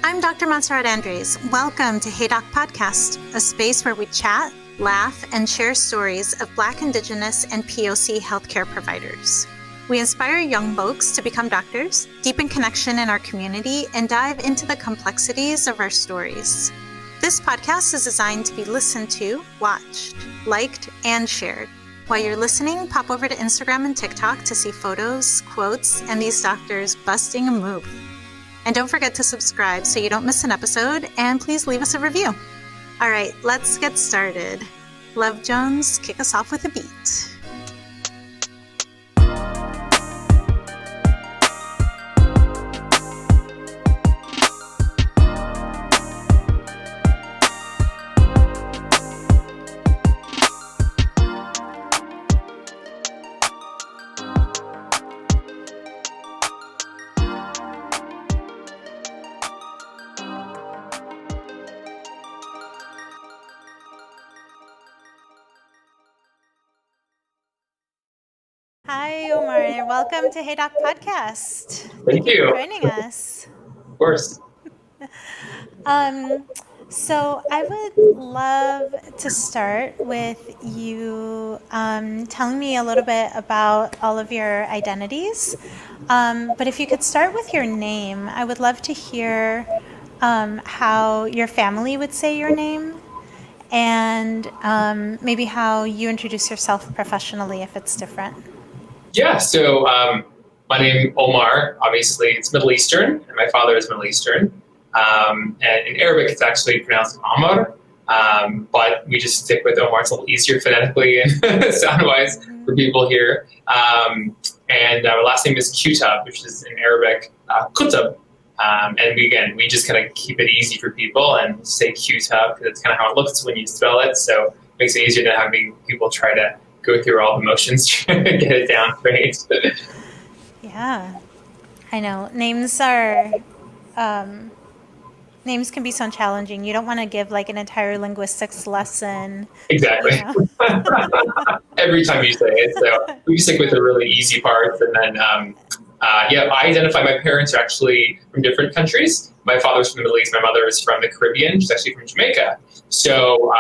I'm Dr. Montserrat Andreys. Welcome to Hey Doc Podcast, a space where we chat, laugh, and share stories of Black, Indigenous, and POC healthcare providers. We inspire young folks to become doctors, deepen connection in our community, and dive into the complexities of our stories. This podcast is designed to be listened to, watched, liked, and shared. While you're listening, pop over to Instagram and TikTok to see photos, quotes, and these doctors busting a move. And don't forget to subscribe so you don't miss an episode, and please leave us a review. All right, let's get started. Luvjonez, kick us off with a beat. Hi, Omar. Welcome to Hey Doc Podcast. Thank you for joining us. Of course. So I would love to start with you telling me a little bit about all of your identities. But if you could start with your name, I would love to hear how your family would say your name and maybe how you introduce yourself professionally if it's different. Yeah, so my name Omar, obviously it's Middle Eastern, and my father is Middle Eastern. And in Arabic, it's actually pronounced Omar, but we just stick with Omar. It's a little easier phonetically and sound-wise for people here. And our last name is Qutub, which is in Arabic Qutub. And we just kind of keep it easy for people and say Qutub because it's kind of how it looks when you spell it. So it makes it easier than having people try to go through all the motions to get it down right. Yeah, I know. Names can be so challenging. You don't want to give like an entire linguistics lesson. Exactly. You know? Every time you say it. So we stick with the really easy parts. And then, I identify my parents are actually from different countries. My father's from the Middle East. My mother is from the Caribbean. She's actually from Jamaica. So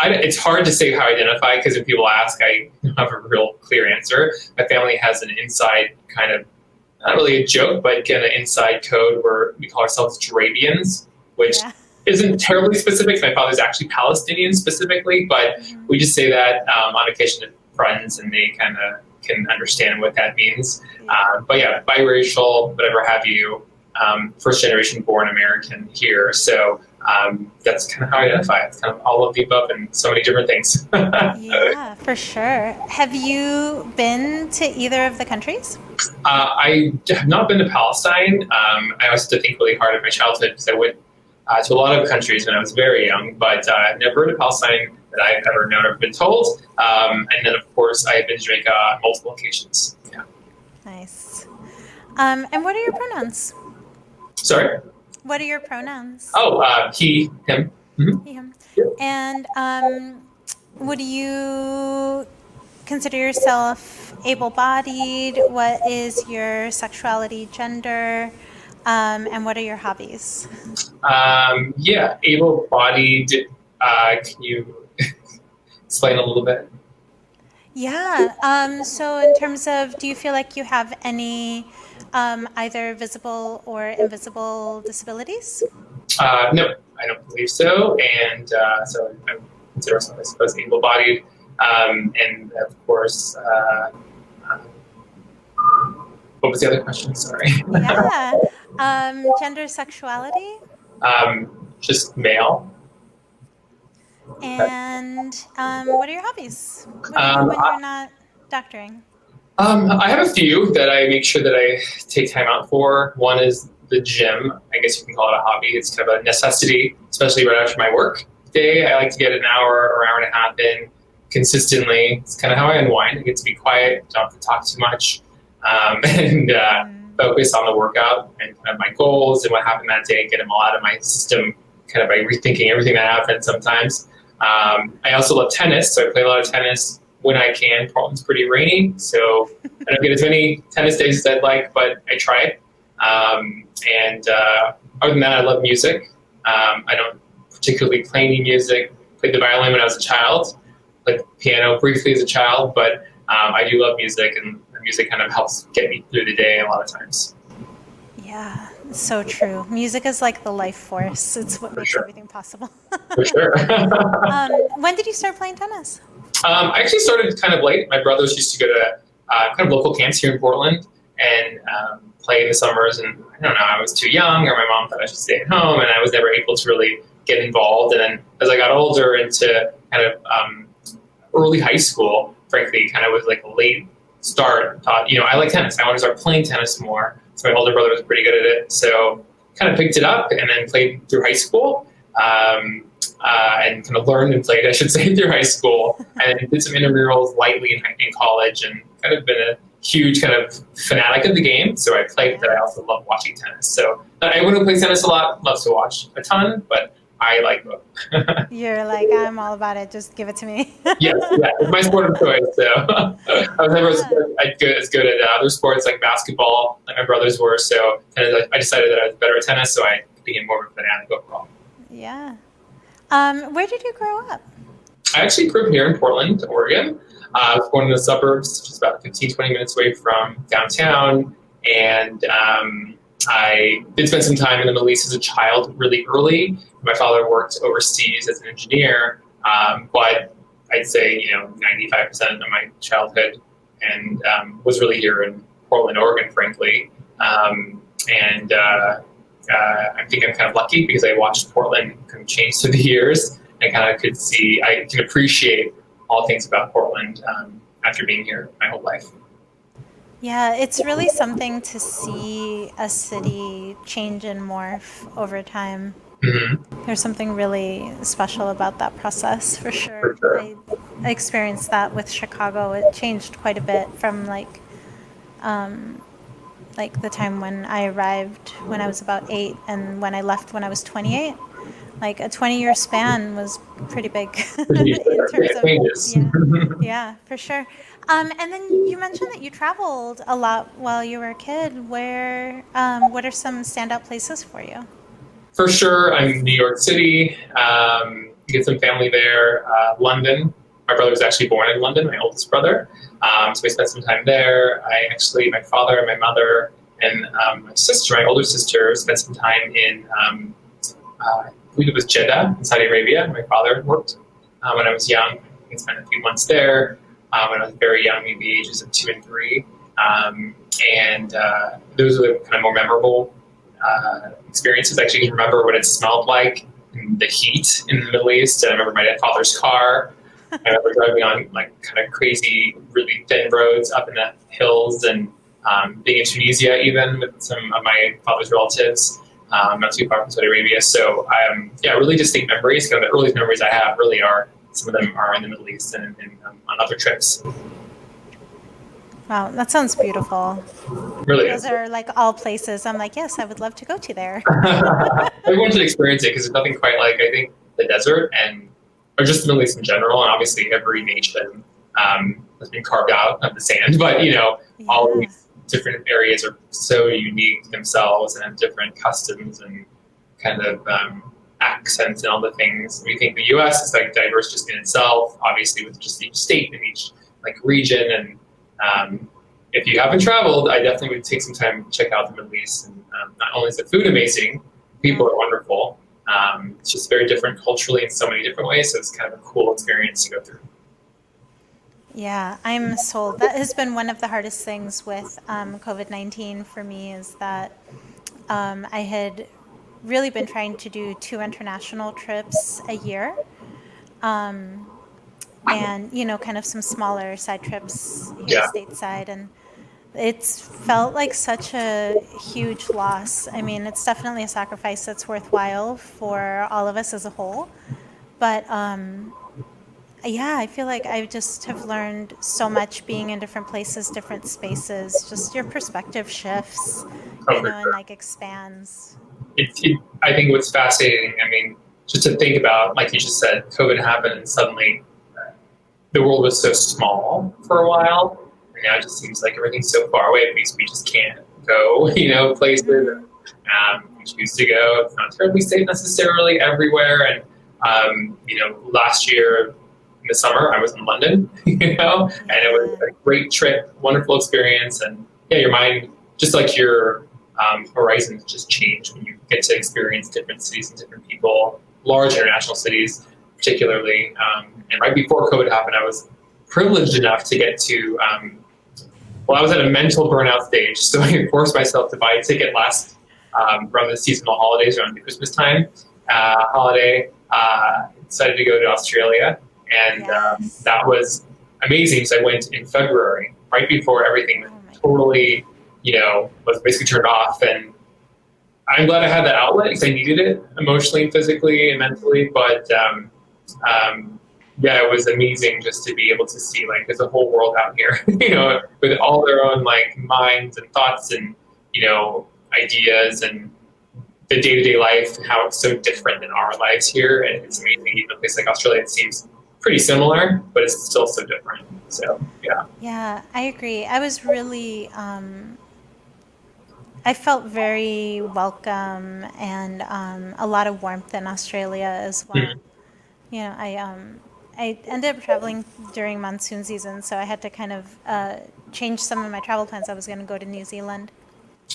it's hard to say how I identify because when people ask, I don't have a real clear answer. My family has an inside kind of, not really a joke, but kind of inside code where we call ourselves Drabians, which isn't terribly specific. My father's actually Palestinian specifically, but we just say that on occasion to friends and they kind of can understand what that means. Biracial, whatever have you, first generation born American here. So that's kind of how I identify. It's kind of all of the above and so many different things. Yeah, for sure. Have you been to either of the countries? I have not been to Palestine. I also had to think really hard in my childhood because I went to a lot of countries when I was very young, but I've never been to Palestine that I've ever known or been told. And then, of course, I have been to Jamaica on multiple occasions. Yeah. Nice. And what are your pronouns? Sorry? What are your pronouns? Oh, he, him. Mm-hmm. He, him. Yeah. And would you consider yourself able-bodied? What is your sexuality, gender, and what are your hobbies? Able-bodied. Can you explain a little bit? Yeah. So in terms of, do you feel like you have any either visible or invisible disabilities? No, I don't believe so. And so I consider myself, I suppose, able-bodied. And of course, what was the other question? Sorry. Yeah. Gender, sexuality? Just male. And what are your hobbies? What do you do when you're not doctoring? I have a few that I make sure that I take time out for. One is the gym. I guess you can call it a hobby. It's kind of a necessity, especially right after my work day. I like to get an hour or hour and a half in consistently. It's kind of how I unwind. I get to be quiet, don't have to talk too much, and focus on the workout and kind of my goals and what happened that day, get them all out of my system kind of by rethinking everything that happened sometimes. I also love tennis, so I play a lot of tennis when I can. Portland's pretty rainy, so I don't get as many tennis days as I'd like, but I try. And Other than that, I love music. I don't particularly play any music. Played the violin when I was a child. Played the piano briefly as a child, but I do love music, and the music kind of helps get me through the day a lot of times. Yeah, so true. Music is like the life force. It's what makes everything possible. For sure. When did you start playing tennis? I actually started kind of late. My brothers used to go to kind of local camps here in Portland and play in the summers. And I don't know, I was too young, or my mom thought I should stay at home, and I was never able to really get involved. And then as I got older into kind of early high school, frankly, kind of was like a late start. Thought, I like tennis. I want to start playing tennis more. So my older brother was pretty good at it. So kind of picked it up and then played through high school. And kind of learned and played, I should say, through high school, and did some intramurals lightly in college, and kind of been a huge kind of fanatic of the game. So I played, but I also love watching tennis. So I wouldn't play tennis a lot, love to watch a ton, but I like both. You're like, I'm all about it. Just give it to me. Yes, yeah, it's my sport of choice. So I was never as good at other sports like basketball, like my brothers were. So kind of, I decided that I was better at tennis, so I became more of a fanatic overall. Yeah. Where did you grow up? I actually grew up here in Portland, Oregon. I was born in the suburbs, just about 15, 20 minutes away from downtown. And I did spend some time in the Middle East as a child really early. My father worked overseas as an engineer, but I'd say, 95% of my childhood and was really here in Portland, Oregon, frankly. I think I'm kind of lucky because I watched Portland kind of change through the years. I can appreciate all things about Portland after being here my whole life. Yeah, it's really something to see a city change and morph over time. Mm-hmm. There's something really special about that process, for sure. I experienced that with Chicago. It changed quite a bit from like the time when I arrived when I was about 8 and when I left when I was 28. Like a 20-year span was pretty big in terms of yeah, for sure. And then you mentioned that you traveled a lot while you were a kid. What are some standout places for you? For sure, I'm in New York City. Get some family there. London. My brother was actually born in London, my oldest brother. So we spent some time there. My father and my mother and my sister, my older sister, spent some time in, I believe it was Jeddah in Saudi Arabia. My father worked when I was young. I spent a few months there when I was very young, maybe the ages of 2 and 3. Those were the kind of more memorable experiences. I actually remember what it smelled like, the heat in the Middle East. I remember my father's car. I remember driving on like kind of crazy, really thin roads up in the hills, and being in Tunisia even with some of my father's relatives, not too far from Saudi Arabia. So really distinct memories. Kind of the earliest memories I have really are, some of them are in the Middle East and on other trips. Wow, that sounds beautiful. Really Those are like all places I'm like, yes, I would love to go to there. Everyone should experience it because there's nothing quite like, I think, the desert or just the Middle East in general. And obviously every nation has been carved out of the sand, but all of these different areas are so unique themselves and have different customs and kind of accents and all the things. We think the U.S. is like diverse just in itself, obviously with just each state and each like region. And if you haven't traveled, I definitely would take some time to check out the Middle East. And not only is the food amazing, people are wonderful. It's just very different culturally in so many different ways. So it's kind of a cool experience to go through. Yeah, I'm sold. That has been one of the hardest things with COVID-19 for me, is that I had really been trying to do 2 international trips a year. And, kind of some smaller side trips here stateside. And it's felt like such a huge loss. I mean, it's definitely a sacrifice that's worthwhile for all of us as a whole. But I feel like I just have learned so much being in different places, different spaces. Just your perspective shifts, and like expands. I think what's fascinating, I mean, just to think about, like you just said, COVID happened and suddenly the world was so small for a while, and now it just seems like everything's so far away. We just can't go, places. Choose to go. It's not terribly safe necessarily everywhere. And, last year in the summer, I was in London, and it was a great trip, wonderful experience. And your mind, just like your horizons just change when you get to experience different cities and different people, large international cities particularly. And right before COVID happened, I was privileged enough to get to, I was at a mental burnout stage, so I forced myself to buy a ticket around the seasonal holidays, around the Christmas time holiday. Decided to go to Australia, and that was amazing. So I went in February, right before everything totally, was basically turned off. And I'm glad I had that outlet because I needed it emotionally, physically, and mentally. But it was amazing just to be able to see there's a whole world out here, with all their own minds and thoughts and ideas and the day-to-day life, how it's so different than our lives here. And it's amazing. Even a place like Australia, it seems pretty similar, but it's still so different. So, yeah. Yeah, I agree. I was really, I felt very welcome and a lot of warmth in Australia as well. I ended up traveling during monsoon season, so I had to kind of change some of my travel plans. I was going to go to New Zealand.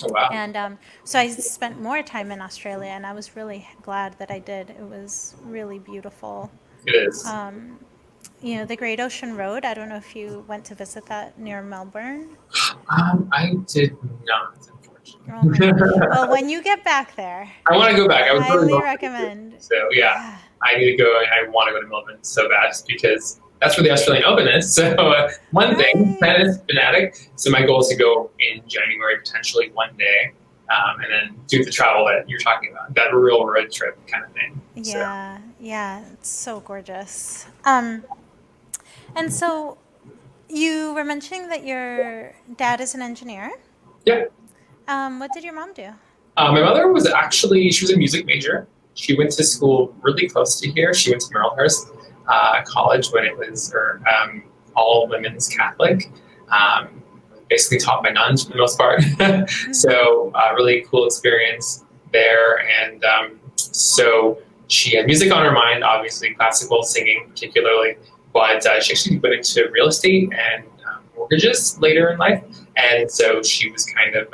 Oh, wow. And so I spent more time in Australia, and I was really glad that I did. It was really beautiful. It is. The Great Ocean Road, I don't know if you went to visit that near Melbourne. I did not, unfortunately. Oh my gosh. Well, when you get back there, I want to go back. I would highly recommend. So, I need to go. I want to go to Melbourne so bad just because that's where the Australian Open is. So one thing, tennis fanatic. So my goal is to go in January, potentially one day, and then do the travel that you're talking about, that real road trip kind of thing. Yeah, it's so gorgeous. And so you were mentioning that your dad is an engineer. Yeah. What did your mom do? My mother was she was a music major. She went to school really close to here. She went to Marylhurst College when it was all women's Catholic, basically taught by nuns for the most part. So really cool experience there. And so she had music on her mind, obviously classical singing particularly, but she actually went into real estate and mortgages later in life. And so she was kind of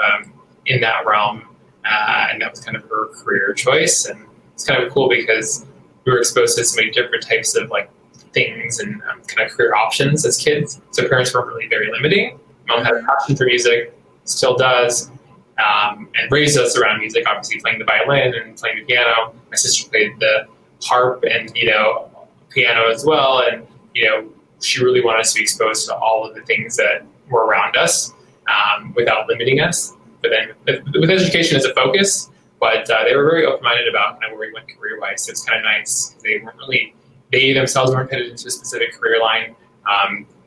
in that realm, and that was kind of her career choice. And it's kind of cool because we were exposed to so many different types of things and kind of career options as kids. So parents weren't really very limiting. Mom had a passion for music, still does, and raised us around music, obviously playing the violin and playing the piano. My sister played the harp and, piano as well. And, she really wanted us to be exposed to all of the things that were around us without limiting us. But then with education as a focus, but they were very open-minded about kind of where we went career-wise. So it's kind of nice. They themselves weren't headed into a specific career line.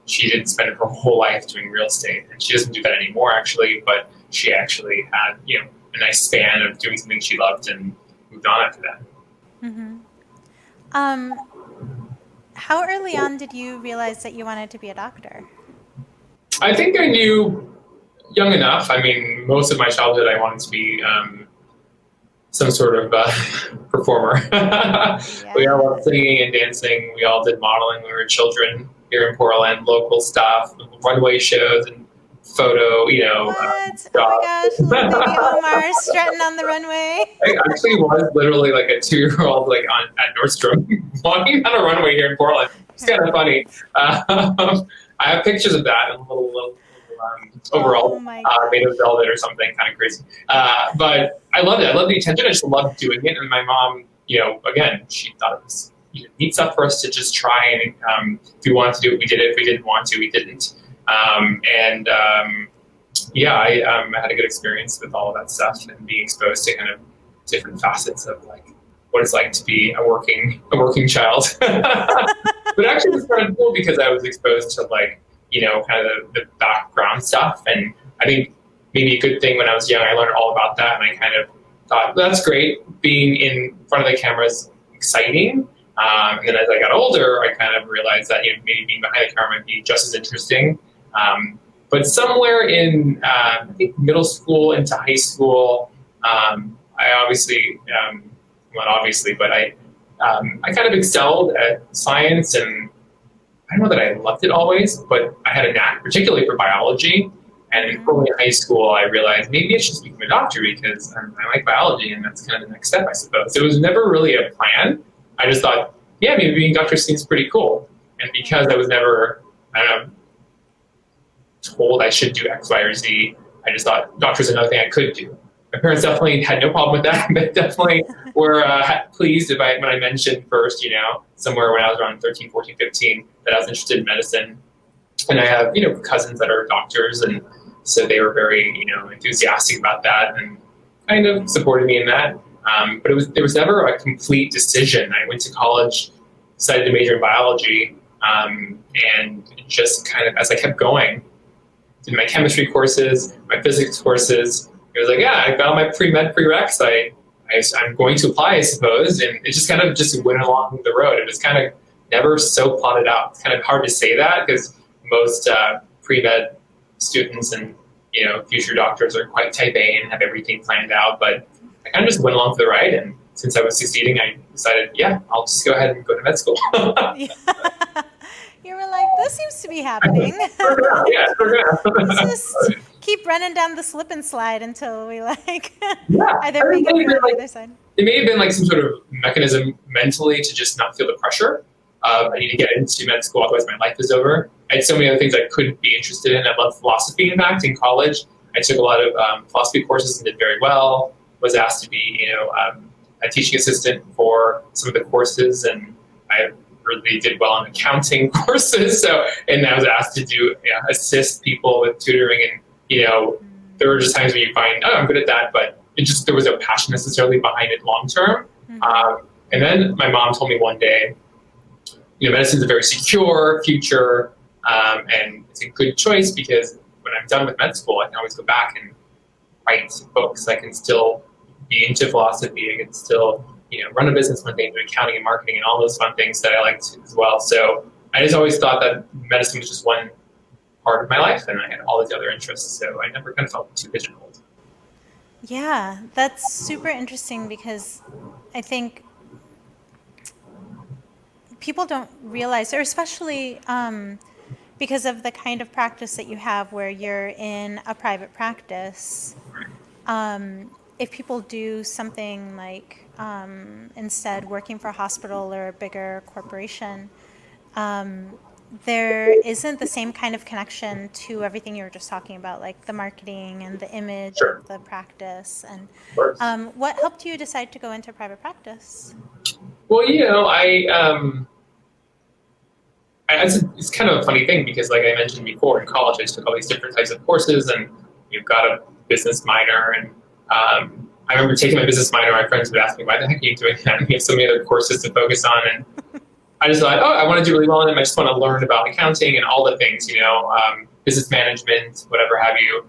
She didn't spend her whole life doing real estate, and she doesn't do that anymore, actually. But she actually had, a nice span of doing something she loved and moved on after that. Mm-hmm. How early on did you realize that you wanted to be a doctor? I think I knew young enough. I mean, most of my childhood, I wanted to be some sort of performer. We all loved singing and dancing. We all did modeling when we were children here in Portland, local stuff, runway shows and photo, What? Oh my gosh, little baby Omar strutting on the runway. I actually was literally like a 2-year-old at Nordstrom walking on a runway here in Portland. It's kind of funny. I have pictures of that in a little overall made of velvet or something, kind of crazy. But I loved it. I loved the attention. I just loved doing it. And my mom, again, she thought it was neat stuff for us to just try. And if we wanted to do it, we did it. If we didn't want to, we didn't. I had a good experience with all of that stuff and being exposed to kind of different facets of what it's like to be a working child. But actually, it was kind of cool because I was exposed to kind of the background stuff. And I think maybe a good thing when I was young, I learned all about that. And I kind of thought, well, that's great. Being in front of the camera is exciting. And then as I got older, I kind of realized that maybe being behind the camera might be just as interesting. But somewhere in I think middle school into high school, I obviously, not obviously, but I kind of excelled at science, and I don't know that I loved it always, but I had a knack, particularly for biology. And early in high school, I realized maybe I should become a doctor because I like biology, and that's kind of the next step, I suppose. So it was never really a plan. I just thought, yeah, maybe being a doctor seems pretty cool. And because I was never, told I should do X, Y, or Z, I just thought doctor's another thing I could do. My parents definitely had no problem with that, but definitely were pleased when I mentioned first, somewhere when I was around 13, 14, 15, that I was interested in medicine. And I have, cousins that are doctors, and so they were very, enthusiastic about that and kind of supported me in that. But there was never a complete decision. I went to college, decided to major in biology, and just kind of, as I kept going, did my chemistry courses, my physics courses. It was like, yeah, I got all my pre-med prereqs. I'm going to apply, I suppose. And it just kind of just went along the road. It was kind of never so plotted out. It's kind of hard to say that because most pre-med students and future doctors are quite type A and have everything planned out. But I kind of just went along for the ride. And since I was succeeding, I decided, yeah, I'll just go ahead and go to med school. You were like, this seems to be happening. Let's just keep running down the slip and slide until we either make it on the other side. It may have been like some sort of mechanism mentally to just not feel the pressure of I need to get into med school, otherwise my life is over. I had so many other things I could be interested in. I loved philosophy, in fact, in college. I took a lot of philosophy courses and did very well. Was asked to be, a teaching assistant for some of the courses, and I really did well in accounting courses. And I was asked to assist people with tutoring, and there were just times when you find, I'm good at that, but there was no passion necessarily behind it long term. And then my mom told me one day, medicine's a very secure future, and it's a good choice because when I'm done with med school, I can always go back and write books. I can still be into philosophy. I can still run a business one day, do accounting and marketing and all those fun things that I liked as well. So I just always thought that medicine was just one part of my life, and I had all these other interests. So I never kind of felt too pigeonholed. Yeah, that's super interesting because I think people don't realize, or especially because of the kind of practice that you have where you're in a private practice, if people do something like instead working for a hospital or a bigger corporation, there isn't the same kind of connection to everything you were just talking about, like the marketing and the image of the practice. And what helped you decide to go into private practice? Well, it's kind of a funny thing because, like I mentioned before, in college I took all these different types of courses, and you've got a business minor, and I remember taking my business minor. My friends would ask me, why the heck are you doing that? And we have so many other courses to focus on. And I just thought, I want to do really well in them. I just want to learn about accounting and all the things, business management, whatever have you.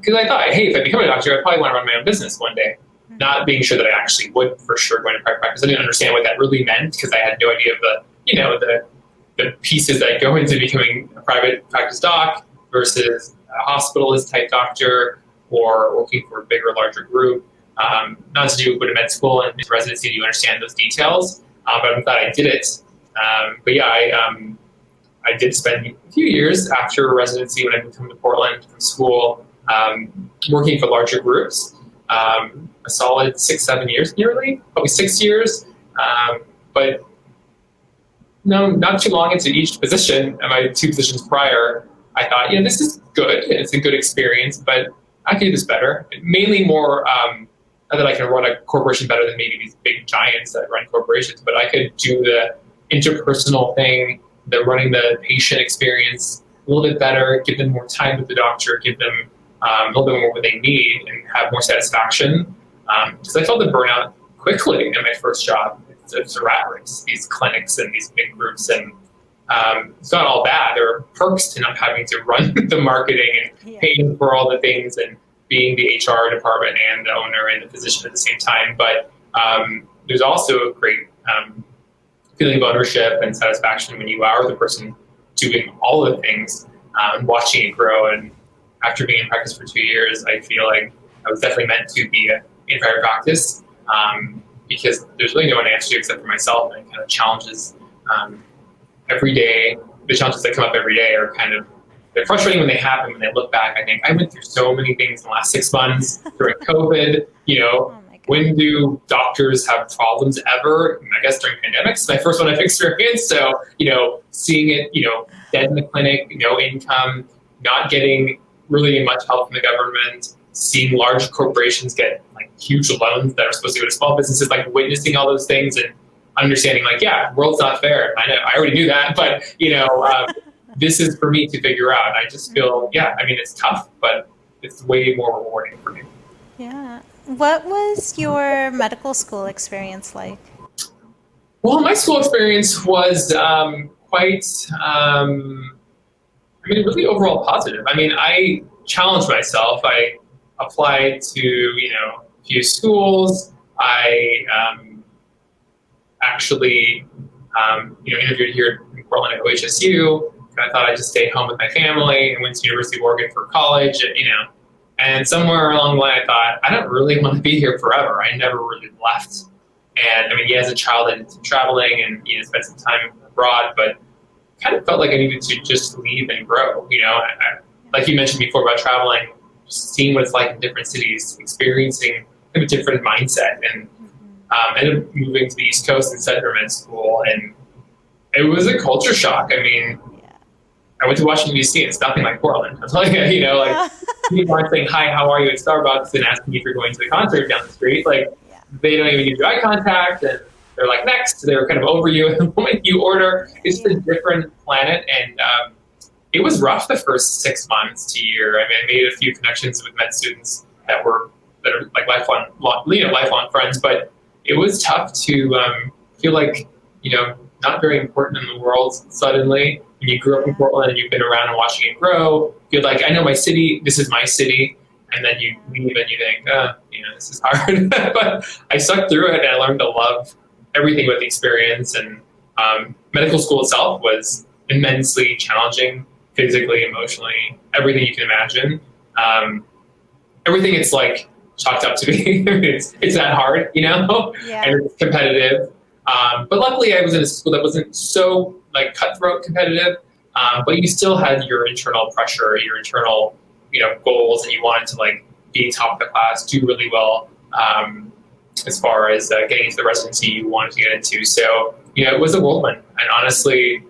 Because I thought, hey, if I become a doctor, I probably want to run my own business one day. Not being sure that I actually would for sure go into private practice. I didn't understand what that really meant because I had no idea of the pieces that go into becoming a private practice doc versus a hospitalist type doctor or working for a bigger, larger group. Not to do with med school and residency, you understand those details, but I'm glad I did it. I did spend a few years after residency when I moved to Portland from school, working for larger groups, a solid 6-7 years nearly, probably 6 years, but no, not too long into each position. And my 2 positions prior, I thought, this is good. It's a good experience, but I can do this better. Mainly more that I can run a corporation better than maybe these big giants that run corporations, but I could do the interpersonal thing, the running the patient experience a little bit better, give them more time with the doctor, give them a little bit more what they need, and have more satisfaction. Because I felt the burnout quickly in my first job. It's a rat race, these clinics and these big groups, and it's not all bad. There are perks to not having to run the marketing and paying for all the things and being the HR department and the owner and the physician at the same time. But there's also a great feeling of ownership and satisfaction when you are the person doing all the things, watching it grow. And after being in practice for 2 years, I feel like I was definitely meant to be in private practice, because there's really no one to answer to except for myself, and kind of challenges every day. The challenges that come up every day are kind of, they're frustrating when they happen. When they look back, I think I went through so many things in the last 6 months during COVID. When do doctors have problems ever? I guess during pandemics, my first one I've experienced. So, seeing it, dead in the clinic, no income, not getting really much help from the government, seeing large corporations get like huge loans that are supposed to go to small businesses, like witnessing all those things and understanding like, yeah, world's not fair. I know, I already knew that, but this is for me to figure out. I just feel, it's tough, but it's way more rewarding for me. Yeah. What was your medical school experience like? Well, my school experience was quite, really overall positive. I challenged myself. I applied to, a few schools. I actually, interviewed here in Portland at OHSU. I thought I'd just stay home with my family and went to University of Oregon for college, and somewhere along the line I thought, I don't really want to be here forever. I never really left. And as a child I did some traveling and spent some time abroad, but kind of felt like I needed to just leave and grow. Like you mentioned before about traveling, just seeing what it's like in different cities, experiencing a different mindset, and ended up moving to the East Coast and studied med school, and it was a culture shock. I went to Washington, D.C., and it's nothing like Portland. I'm telling you, people aren't saying, hi, how are you at Starbucks, and asking if you're going to the concert down the street. They don't even give you eye contact, and they're like, next. They're kind of over you the moment you order. It's just a different planet, and it was rough the first 6 months to a year. I made a few connections with med students that are like lifelong friends, but it was tough to feel like, not very important in the world suddenly. When you grew up in Portland and you've been around and watching it grow, you're like, I know my city, this is my city. And then you leave and you think, this is hard. But I stuck through it, and I learned to love everything about the experience. And medical school itself was immensely challenging, physically, emotionally, everything you can imagine. Everything it's like chalked up to be. it's that hard, and it's competitive. But luckily I was in a school that wasn't so cutthroat competitive, but you still had your internal pressure, your internal, goals, and you wanted to be top of the class, do really well, as far as getting into the residency you wanted to get into. So, it was a whirlwind, and honestly,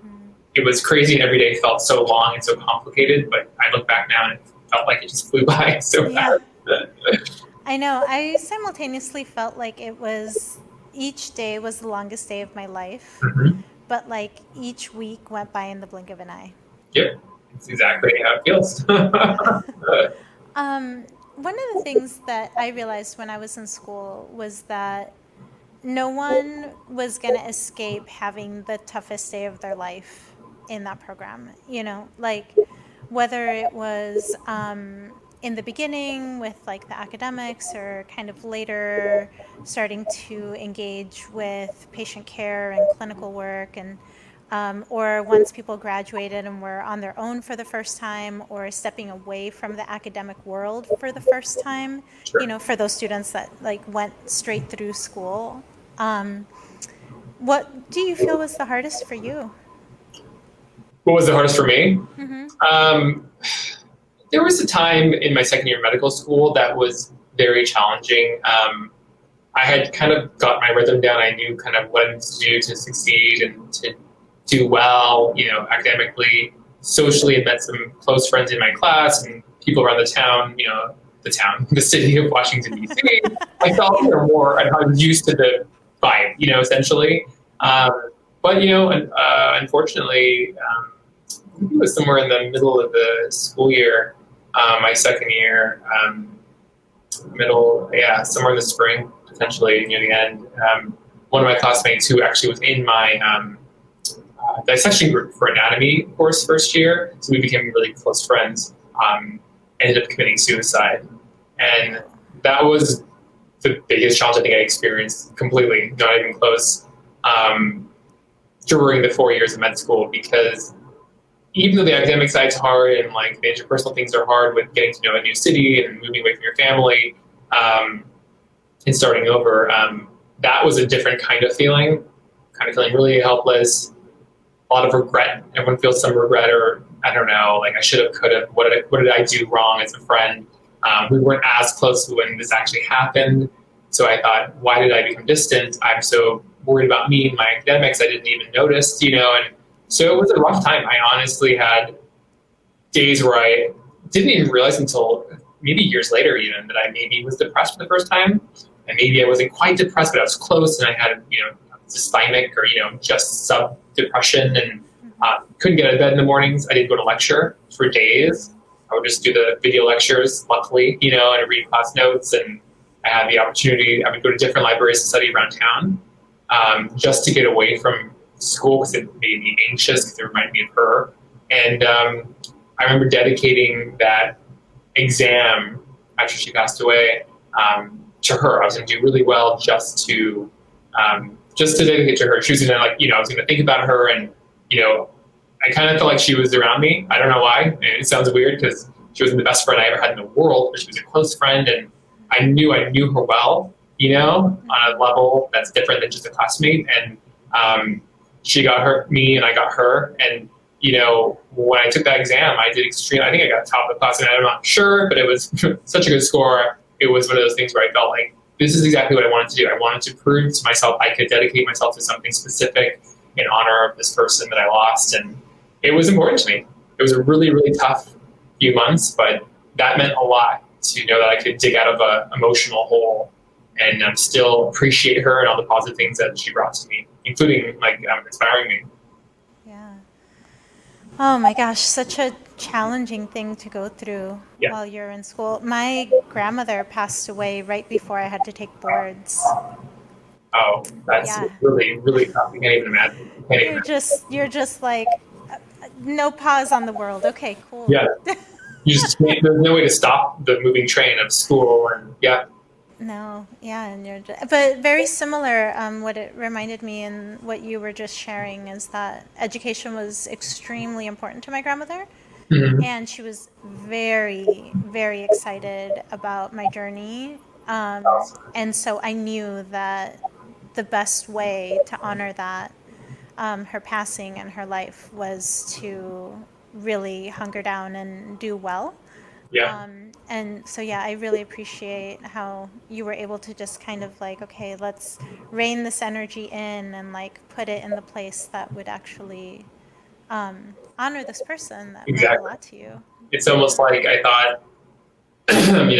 it was crazy, and every day felt so long and so complicated, but I look back now and it felt like it just flew by so fast. I know. I simultaneously felt like each day was the longest day of my life, but each week went by in the blink of an eye. Yep, that's exactly how it feels. One of the things that I realized when I was in school was that no one was going to escape having the toughest day of their life in that program. Whether it was in the beginning with the academics, or kind of later starting to engage with patient care and clinical work, and or once people graduated and were on their own for the first time, or stepping away from the academic world for the first time, Sure. For those students that went straight through school. What do you feel was the hardest for you? What was the hardest for me? There was a time in my second year of medical school that was very challenging. I had kind of got my rhythm down. I knew kind of what to do to succeed and to do well, academically, socially. I met some close friends in my class and people around the town, the city of Washington, D.C. I felt more, and I was used to the vibe, essentially. But, unfortunately, it was somewhere in the middle of the school year, my second year, somewhere in the spring, potentially near the end. One of my classmates who actually was in my dissection group for anatomy course first year, so we became really close friends, ended up committing suicide. And that was the biggest challenge I think I experienced completely, not even close, during the 4 years of med school, because even though the academic side's hard and the interpersonal things are hard with getting to know a new city and moving away from your family, and starting over, that was a different kind of feeling really helpless, a lot of regret. Everyone feels some regret, or I don't know, like I should have, could have, what did I do wrong as a friend? We weren't as close when this actually happened. So I thought, why did I become distant? I'm so worried about me and my academics, I didn't even notice, and so it was a rough time. I honestly had days where I didn't even realize until maybe years later even that I maybe was depressed for the first time. And maybe I wasn't quite depressed, but I was close, and I had, systemic or, just sub-depression, and couldn't get out of bed in the mornings. I didn't go to lecture for days. I would just do the video lectures, luckily, and read class notes. And I had the opportunity, I would go to different libraries to study around town, just to get away from school, because it made me anxious, because it reminded me of her. And I remember dedicating that exam after she passed away to her. I was going to do really well just to dedicate to her. She was going to, I was going to think about her, and I kind of felt like she was around me. I don't know why. It sounds weird because she wasn't the best friend I ever had in the world, but she was a close friend, and I knew her well, on a level that's different than just a classmate. And she got me, and I got her. And when I took that exam, I did I think I got top of the class, and I'm not sure, but it was such a good score. It was one of those things where I felt like this is exactly what I wanted to do. I wanted to prove to myself I could dedicate myself to something specific in honor of this person that I lost. And it was important to me. It was a really, really tough few months, but that meant a lot to know that I could dig out of an emotional hole and still appreciate her and all the positive things that she brought to me, including inspiring me. Yeah. Oh my gosh, such a challenging thing to go through while you're in school. My grandmother passed away right before I had to take boards. Oh, that's really, really tough. You can't even imagine. You're just like, no pause on the world. Okay, cool. Yeah. You just there's no way to stop the moving train of school, and No, yeah, and but very similar. What it reminded me, and what you were just sharing, is that education was extremely important to my grandmother, and she was very, very excited about my journey, and so I knew that the best way to honor that, her passing and her life, was to really hunker down and do well. Yeah. And so, I really appreciate how you were able to just kind of okay, let's rein this energy in and put it in the place that would actually honor this person that meant a lot to you. It's almost like I thought,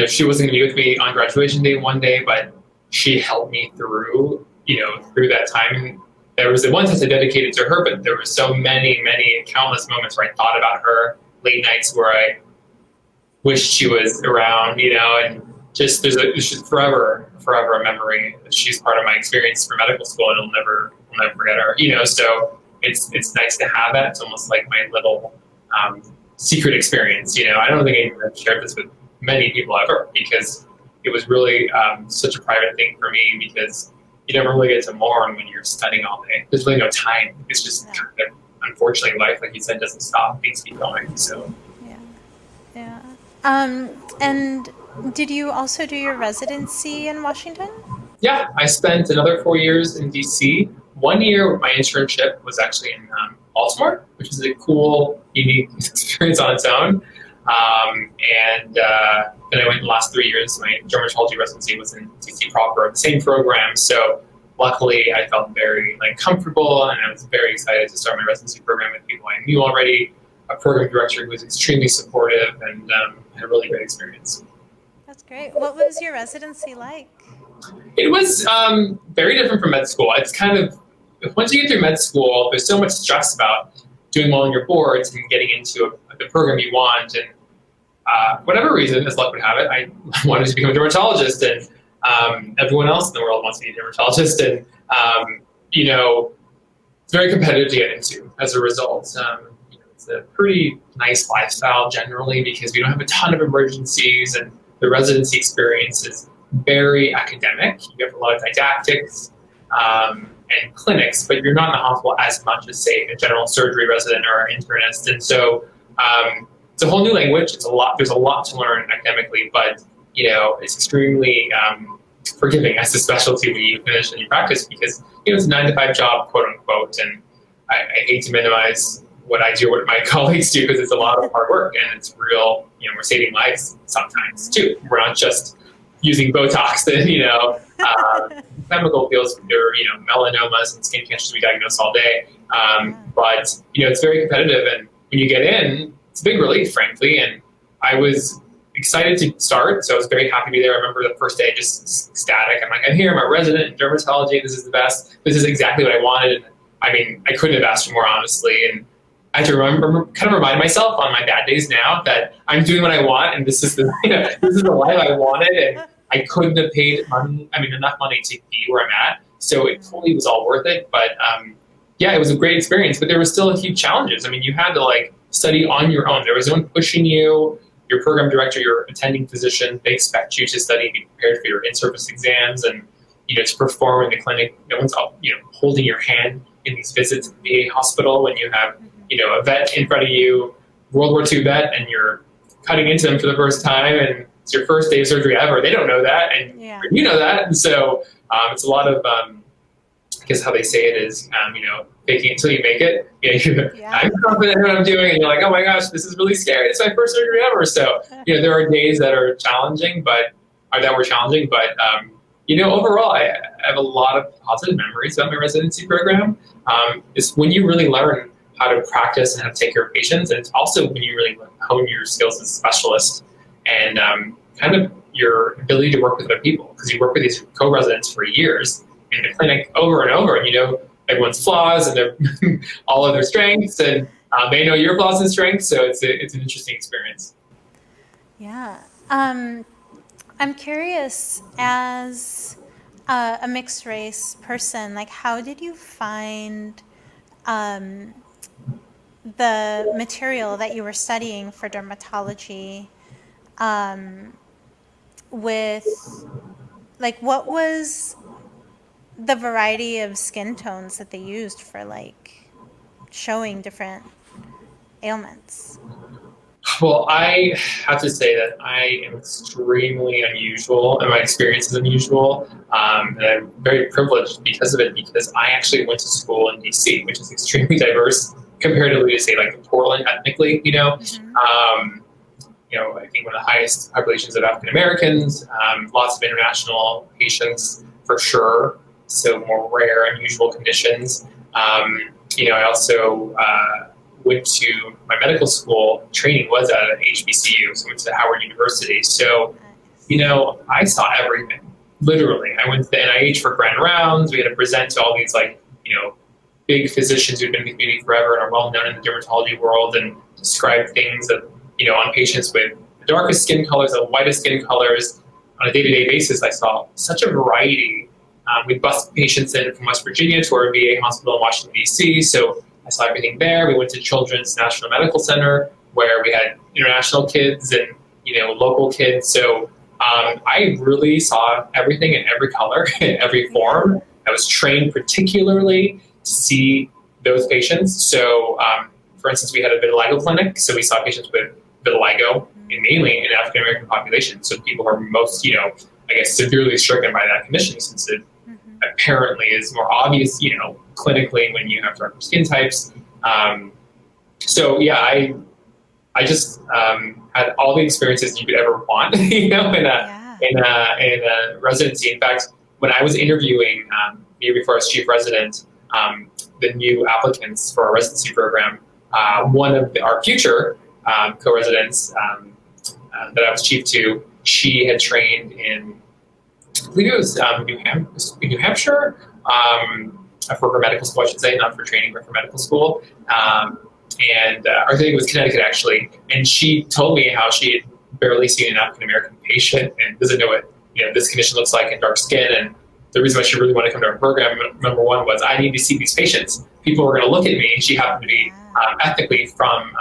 she wasn't going to be with me on graduation day one day, but she helped me through, through that time. And there was the one test I dedicated to her, but there were so many, many countless moments where I thought about her, late nights where I wished she was around, and just there's just forever a memory. She's part of my experience for medical school, and I'll never forget her. So it's nice to have that. It's almost like my little secret experience. I don't think I even have shared this with many people ever, because it was really such a private thing for me, because you never really get to mourn when you're studying all day. There's really no time. It's just kind of, unfortunately, life, like you said, doesn't stop. Things keep going. So yeah. And did you also do your residency in Washington? Yeah, I spent another 4 years in DC. 1 year, my internship was actually in Baltimore, which is a cool, unique experience on its own. And then I went the last 3 years. My dermatology residency was in DC proper, the same program. So luckily, I felt very comfortable, and I was very excited to start my residency program with people I knew already. A program director who was extremely supportive, and had a really great experience. That's great. What was your residency like? It was very different from med school. It's kind of, once you get through med school, there's so much stress about doing well on your boards and getting into the program you want. And whatever reason, as luck would have it, I wanted to become a dermatologist, and everyone else in the world wants to be a dermatologist. And, it's very competitive to get into as a result. It's a pretty nice lifestyle generally, because we don't have a ton of emergencies, and the residency experience is very academic. You have a lot of didactics and clinics, but you're not in the hospital as much as, say, a general surgery resident or an internist. And so it's a whole new language. There's a lot to learn academically, but it's extremely forgiving as a specialty when you finish and you practice, because it's a 9-to-5 job, quote unquote, and I hate to minimize what I do, what my colleagues do, because it's a lot of hard work and it's real. We're saving lives sometimes too. We're not just using Botox and chemical peels. There are melanomas and skin cancers we diagnose all day, but it's very competitive, and when you get in, it's a big relief, frankly. And I was excited to start, so I was very happy to be there. I remember the first day just ecstatic. I'm like, I'm here, I'm a resident in dermatology. This is the best. This is exactly what I wanted. I mean, I couldn't have asked for more, honestly. And I have to remind myself on my bad days now that I'm doing what I want, and this is the this is the life I wanted, and I couldn't have paid enough money to be where I'm at. So it totally was all worth it. But it was a great experience. But there were still a few challenges. I mean, you had to study on your own. There was no one pushing you. Your program director, your attending physician, they expect you to study, be prepared for your in-service exams, and to perform in the clinic. No one's holding your hand in these visits at the VA hospital when you have a vet in front of you, World War II vet, and you're cutting into them for the first time, and it's your first day of surgery ever. They don't know that, and you know that, and so it's a lot of I guess how they say it is faking it until you make it. I'm confident in what I'm doing, and you're like, oh my gosh, this is really scary. It's my first surgery ever. So there are days that are challenging, but overall, I have a lot of positive memories about my residency program. It's when you really learn how to practice and how to take care of patients, and it's also when you really hone your skills as a specialist and kind of your ability to work with other people, because you work with these co-residents for years in the clinic over and over, and everyone's flaws and their all of their strengths, and they know your flaws and strengths, so it's an interesting experience. Yeah. I'm curious, as a mixed race person, how did you find the material that you were studying for dermatology what was the variety of skin tones that they used for showing different ailments? Well, I have to say that I am extremely unusual, and my experience is unusual, and I'm very privileged because of it, because I actually went to school in DC, which is extremely diverse comparatively to, say, Portland ethnically, I think one of the highest populations of African Americans, lots of international patients for sure, so more rare, unusual conditions. I also went to my medical school training was at HBCU, so I went to Howard University. So, I saw everything, literally. I went to the NIH for grand rounds. We had to present to all these big physicians who've been in the community forever and are well known in the dermatology world, and describe things that, on patients with the darkest skin colors, the whitest skin colors. On a day-to-day basis, I saw such a variety. We'd bus patients in from West Virginia to our VA hospital in Washington, D.C., so I saw everything there. We went to Children's National Medical Center, where we had international kids and local kids. So I really saw everything in every color, in every form. I was trained particularly to see those patients. So, for instance, we had a vitiligo clinic, so we saw patients with vitiligo, mainly in the African American population. So people are most, severely stricken by that condition, since it apparently is more obvious, clinically when you have darker skin types. I just had all the experiences you could ever want, in a residency. In fact, when I was interviewing the year before I was chief resident, the new applicants for our residency program, one of our future co-residents that I was chief to, she had trained in, I believe it was New Hampshire, for her medical school, I should say, not for training, but for medical school. Or I think it was Connecticut, actually. And she told me how she had barely seen an African-American patient and doesn't know what this condition looks like in dark skin. And the reason why she really wanted to come to our program, number one, was I need to see these patients. People were going to look at me, and she happened to be ethnically from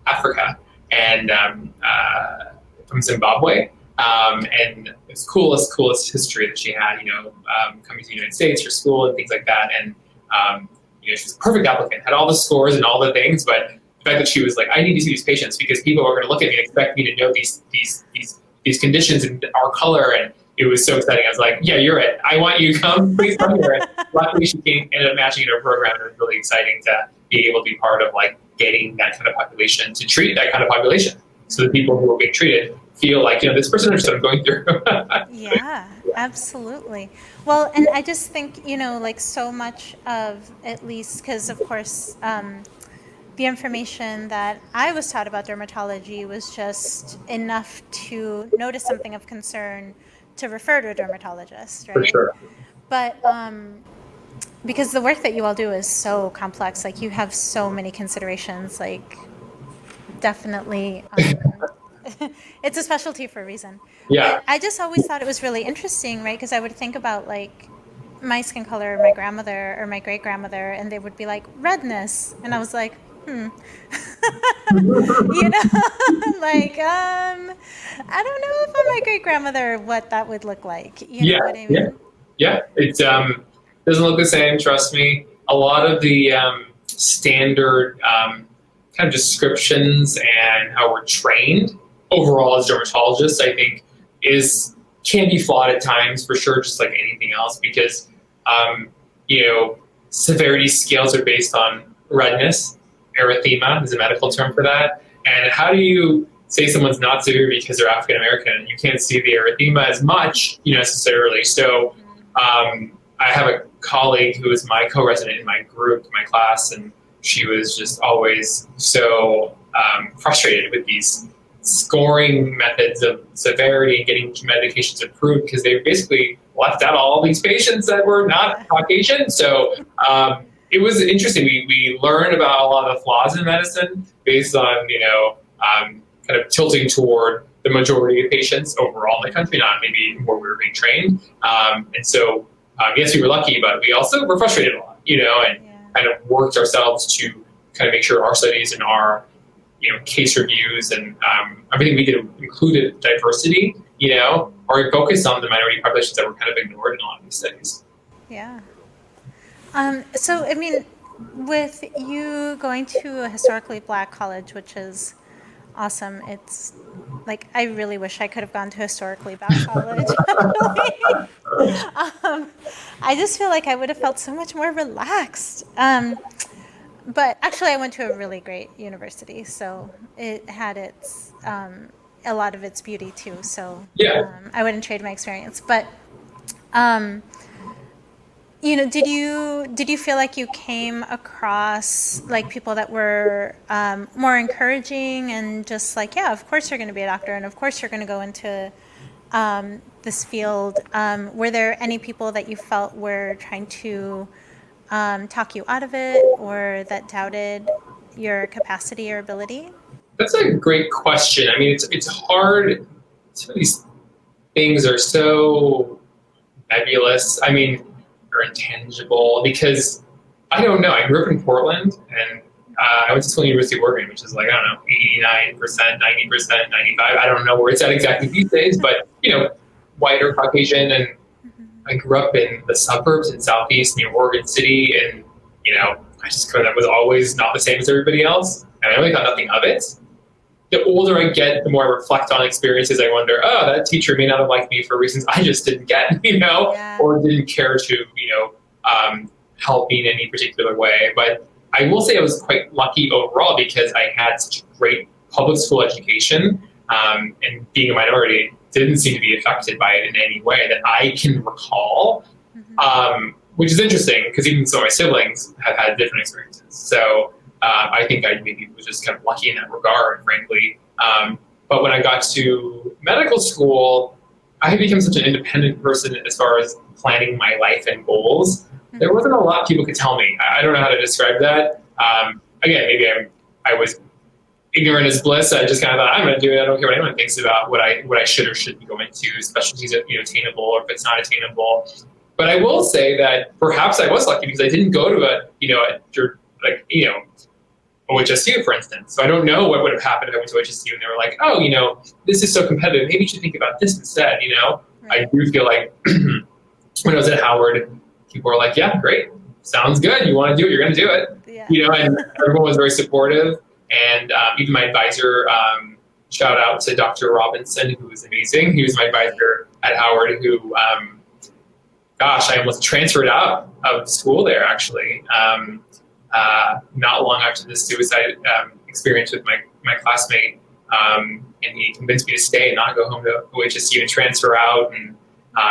Africa and from Zimbabwe. And it's coolest history that she had, coming to the United States for school and things like that. And, she was a perfect applicant, had all the scores and all the things, but the fact that she was like, I need to see these patients because people are going to look at me and expect me to know these conditions and our color. And it was so exciting. I was like, yeah, you're it. I want you to come. Please come here. Luckily, she ended up matching in her program. It was really exciting to be able to be part of like getting that kind of population, to treat that kind of population. So the people who are being treated feel like, this person understood what I'm going through. Yeah, absolutely. Well, and I just think, like so much of, at least, because of course, the information that I was taught about dermatology was just enough to notice something of concern to refer to a dermatologist, right? For sure. But because the work that you all do is so complex, like you have so many considerations, like definitely it's a specialty for a reason. Yeah. But I just always thought it was really interesting, right? Because I would think about like my skin color, my grandmother or my great grandmother, and they would be like redness, and I was like, like I don't know if I'm my great grandmother what that would look like. You know what I mean? Yeah. It doesn't look the same. Trust me. A lot of the standard kind of descriptions and how we're trained overall as dermatologists, I think, can be flawed at times for sure, just like anything else, because severity scales are based on redness. Erythema is a medical term for that. And how do you say someone's not severe because they're African American and you can't see the erythema as much, necessarily? So I have a colleague who was my co-resident in my group, my class, and she was just always so frustrated with these scoring methods of severity and getting medications approved, because they basically left out all these patients that were not Caucasian. So it was interesting. We learned about a lot of the flaws in medicine based on, kind of tilting toward the majority of patients overall in the country, not maybe where we were being trained. And so, yes, we were lucky, but we also were frustrated a lot, and kind of worked ourselves to kind of make sure our studies and our, case reviews and everything we did included diversity, or focused on the minority populations that were kind of ignored in a lot of these studies. Yeah. So, I mean, with you going to a historically Black college, which is awesome, it's like, I really wish I could have gone to historically Black college. I just feel like I would have felt so much more relaxed. But actually, I went to a really great university, so it had a lot of its beauty too. So I wouldn't trade my experience. But did you feel like you came across like people that were more encouraging and just like, yeah, of course you're going to be a doctor, and of course you're going to go into this field? Were there any people that you felt were trying to talk you out of it, or that doubted your capacity or ability? That's a great question. I mean, it's hard. Some of these things are so nebulous. I mean, or intangible, because I don't know. I grew up in Portland, and I went to school at the University of Oregon, which is like, I don't know, 89%, 90%, 95%. I don't know where it's at exactly these days, but white or Caucasian, and I grew up in the suburbs in Southeast near Oregon City, and I just kind of was always not the same as everybody else, and I really thought nothing of it. The older I get, the more I reflect on experiences. I wonder, oh, that teacher may not have liked me for reasons I just didn't get, or didn't care to, help me in any particular way. But I will say I was quite lucky overall, because I had such a great public school education, and being a minority didn't seem to be affected by it in any way that I can recall, which is interesting, because even some of my siblings have had different experiences. So I think I maybe was just kind of lucky in that regard, frankly. But when I got to medical school, I had become such an independent person as far as planning my life and goals. There wasn't a lot people could tell me. I don't know how to describe that. Again, maybe I was ignorant as bliss. I just kind of thought, I'm going to do it. I don't care what anyone thinks about what I should or shouldn't go into, specialties attainable, or if it's not attainable. But I will say that perhaps I was lucky, because I didn't go to OHSU, for instance. So I don't know what would have happened if I went to OHSU and they were like, oh, this is so competitive, maybe you should think about this instead, Right. I do feel like when I was at Howard, people were like, yeah, great, sounds good, you want to do it, you're going to do it. Yeah. And everyone was very supportive. And even my advisor, shout out to Dr. Robinson, who was amazing. He was my advisor at Howard, who, I almost transferred out of school there, actually, not long after the suicide experience with my classmate. And he convinced me to stay and not go home to OHSU and transfer out. And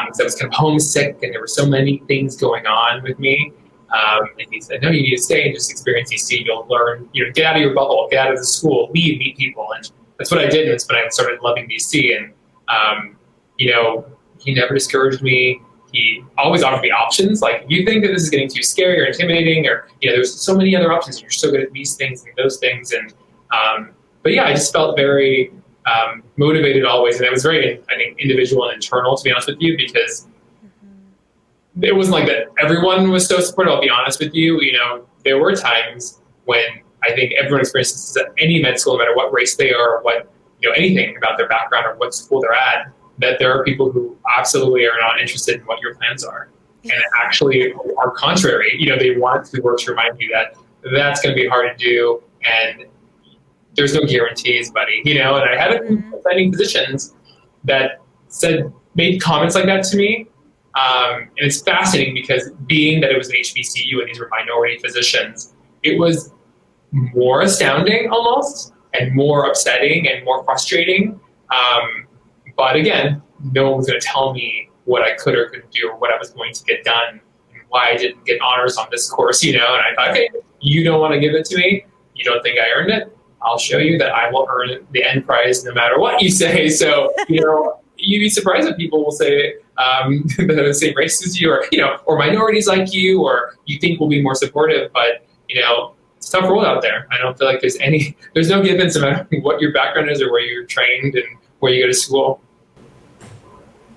because I was kind of homesick and there were so many things going on with me. And he said, no, you need to stay and just experience DC. You'll learn, get out of your bubble, get out of the school, leave, meet people. And that's what I did. And that's when I started loving DC. And, he never discouraged me. He always offered me options. Like, if you think that this is getting too scary or intimidating, or, there's so many other options. You're so good at these things and those things. And, but yeah, I just felt very motivated always. And it was very, I think, individual and internal, to be honest with you, because it wasn't like that everyone was so supportive. I'll be honest with you. There were times when I think everyone experiences this at any med school, no matter what race they are, or what, anything about their background or what school they're at, that there are people who absolutely are not interested in what your plans are. And actually are contrary. They want to work to remind you that that's going to be hard to do. And there's no guarantees, buddy. And I had a few planning physicians that made comments like that to me. And it's fascinating because being that it was an HBCU and these were minority physicians, it was more astounding almost and more upsetting and more frustrating. But again, no one was going to tell me what I could or couldn't do or what I was going to get done and why I didn't get honors on this course, And I thought, okay, you don't want to give it to me. You don't think I earned it. I'll show you that I will earn the end prize no matter what you say. So, you'd be surprised if people will say the same race as you, or minorities like you, or you think will be more supportive. But, it's a tough world out there. I don't feel like there's no givens no matter what your background is or where you're trained and where you go to school.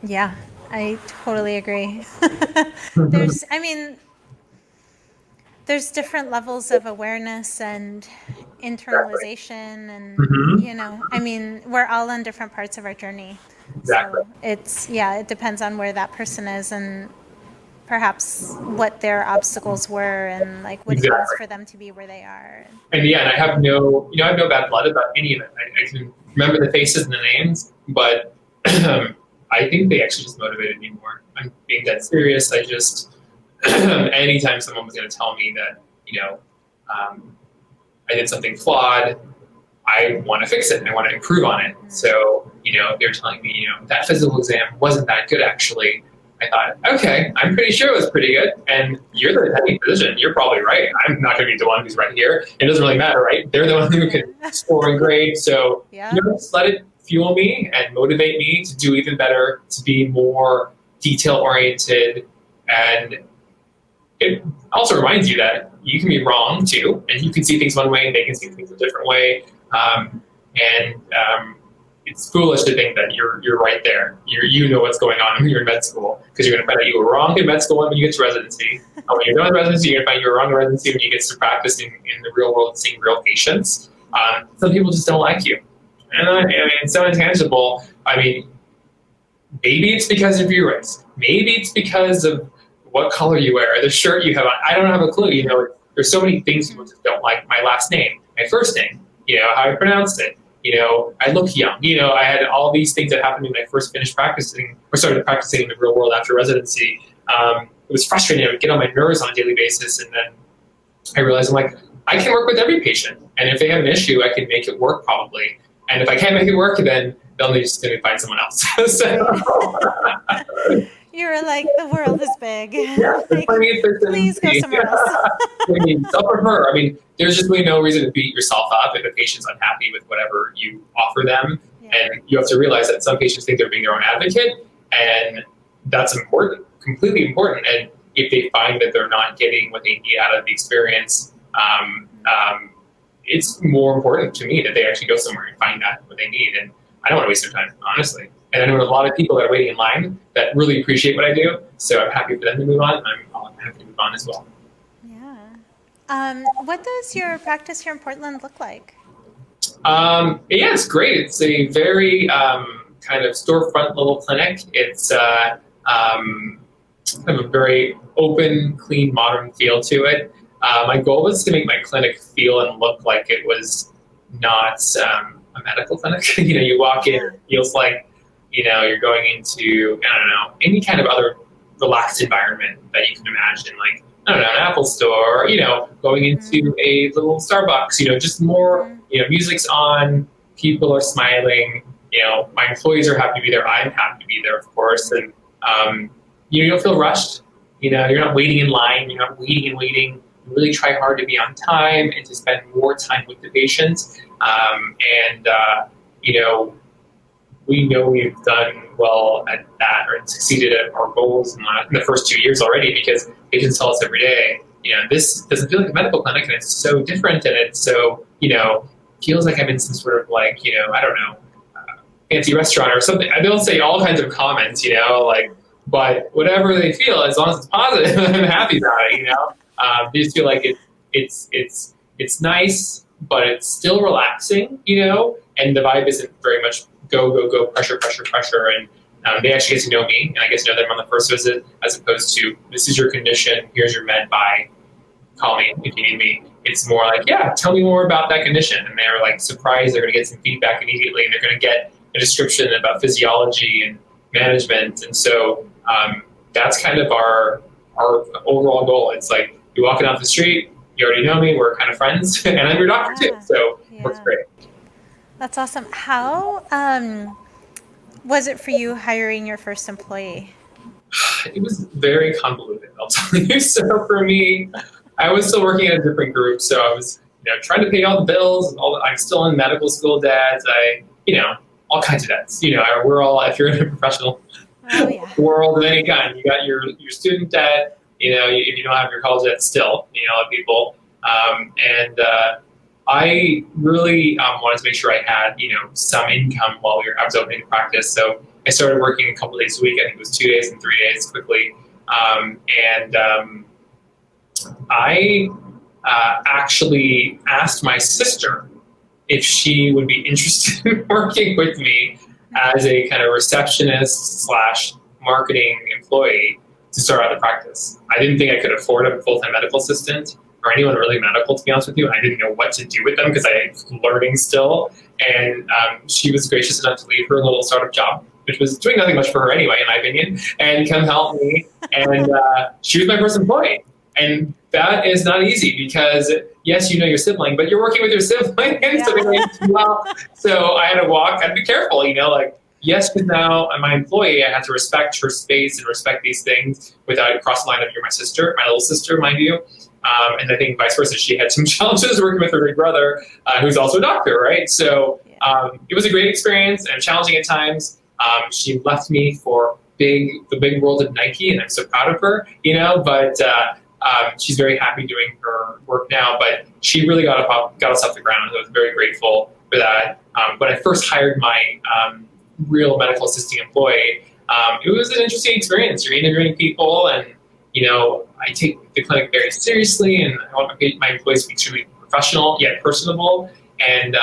Yeah, I totally agree. There's different levels of awareness and internalization and, we're all on different parts of our journey. Exactly. So it depends on where that person is and perhaps what their obstacles were and like what it means for them to be where they are. And I have no bad blood about any of it. I can remember the faces and the names, but I think they actually just motivated me more. I'm being dead serious. I just, anytime someone was going to tell me that, I did something flawed, I want to fix it and I want to improve on it. So, they're telling me, that physical exam wasn't that good actually. I thought, okay, I'm pretty sure it was pretty good. And you're the attending physician. You're probably right. I'm not going to be the one who's right here. It doesn't really matter, right? They're the one who can score and grade. So, just let it fuel me and motivate me to do even better, to be more detail-oriented. And it also reminds you that you can be wrong too, and you can see things one way and they can see things a different way. It's foolish to think that you're right there. You know what's going on when you're in med school, because you're going to find out you were wrong in med school when you get to residency. And when you're done with residency, you're going to find you were wrong in residency when you get to practice in the real world and seeing real patients. Some people just don't like you. And it's so intangible. Maybe it's because of your race. Maybe it's because of what color you wear, or the shirt you have on. I don't have a clue. There's so many things people just don't like. My last name, my first name, how I pronounce it. I look young. I had all these things that happened when I first finished practicing or started practicing in the real world after residency. It was frustrating. I would get on my nerves on a daily basis. And then I realized I can work with every patient. And if they have an issue, I can make it work probably. And if I can't make it work, then they'll just need to find someone else. You're like, the world is big. Yeah, please go somewhere else. Self-refer. There's just really no reason to beat yourself up if a patient's unhappy with whatever you offer them. Yeah. And you have to realize that some patients think they're being their own advocate, and that's important, completely important. And if they find that they're not getting what they need out of the experience, it's more important to me that they actually go somewhere and find out what they need. And I don't want to waste their time, honestly. And I know a lot of people that are waiting in line that really appreciate what I do. So I'm happy for them to move on. I'm happy to move on as well. Yeah. What does your practice here in Portland look like? It's great. It's a very kind of storefront little clinic. It's kind of a very open, clean, modern feel to it. My goal was to make my clinic feel and look like it was not a medical clinic. You walk in, it feels like, you're going into, I don't know, any kind of other relaxed environment that you can imagine, like, I don't know, an Apple store, going into a little Starbucks, just more, music's on, people are smiling, my employees are happy to be there. I'm happy to be there, of course. And, you don't feel rushed. You're not waiting in line. You're not waiting and waiting. You really try hard to be on time and to spend more time with the patients. We know we've done well at that or succeeded at our goals in the first 2 years already, because patients tell us every day, this doesn't feel like a medical clinic, and it's so different, and it's so, feels like I'm in some sort of like, I don't know, fancy restaurant or something. They'll say all kinds of comments, but whatever they feel, as long as it's positive, I'm happy about it, They just feel like it's nice, but it's still relaxing, and the vibe isn't very much go, pressure, and they actually get to know me, and I get to know them on the first visit, as opposed to, this is your condition, here's your med, bye, call me if you need me. It's more like, yeah, tell me more about that condition, and they're like surprised. They're going to get some feedback immediately, and they're going to get a description about physiology and management, and so that's kind of our overall goal. It's like, you walking off the street, you already know me, we're kind of friends, and I'm your doctor too, so it works great. That's awesome. How was it for you hiring your first employee? It was very convoluted, I'll tell you. So for me, I was still working at a different group, so I was trying to pay all the bills. I'm still in medical school debts. All kinds of debts. We're all, if you're in a professional world of any kind, you got your student debt. If you don't have your college debt, still, people. I really wanted to make sure I had, some income while I was opening the practice. So I started working a couple of days a week. I think it was 2 days and 3 days quickly. I actually asked my sister if she would be interested in working with me as a kind of receptionist / marketing employee to start out the practice. I didn't think I could afford a full-time medical assistant or anyone really medical, to be honest with you. I didn't know what to do with them because I was learning still. And she was gracious enough to leave her little startup job, which was doing nothing much for her anyway, in my opinion, and come help me. And she was my first employee. And that is not easy because, yes, your sibling, but you're working with your sibling. And so they don't do well. So I had to walk. I had to be careful, yes, because now I'm my employee. I had to respect her space and respect these things without crossing the line of, you're my sister, my little sister, mind you. And I think vice versa. She had some challenges working with her big brother, who's also a doctor, right? So it was a great experience and challenging at times. She left me for the big world of Nike, and I'm so proud of her, but she's very happy doing her work now. But she really got us off the ground. I was very grateful for that. When I first hired my real medical assisting employee, it was an interesting experience. You're interviewing people, and I take the clinic very seriously, and I want my employees to be truly professional yet personable. And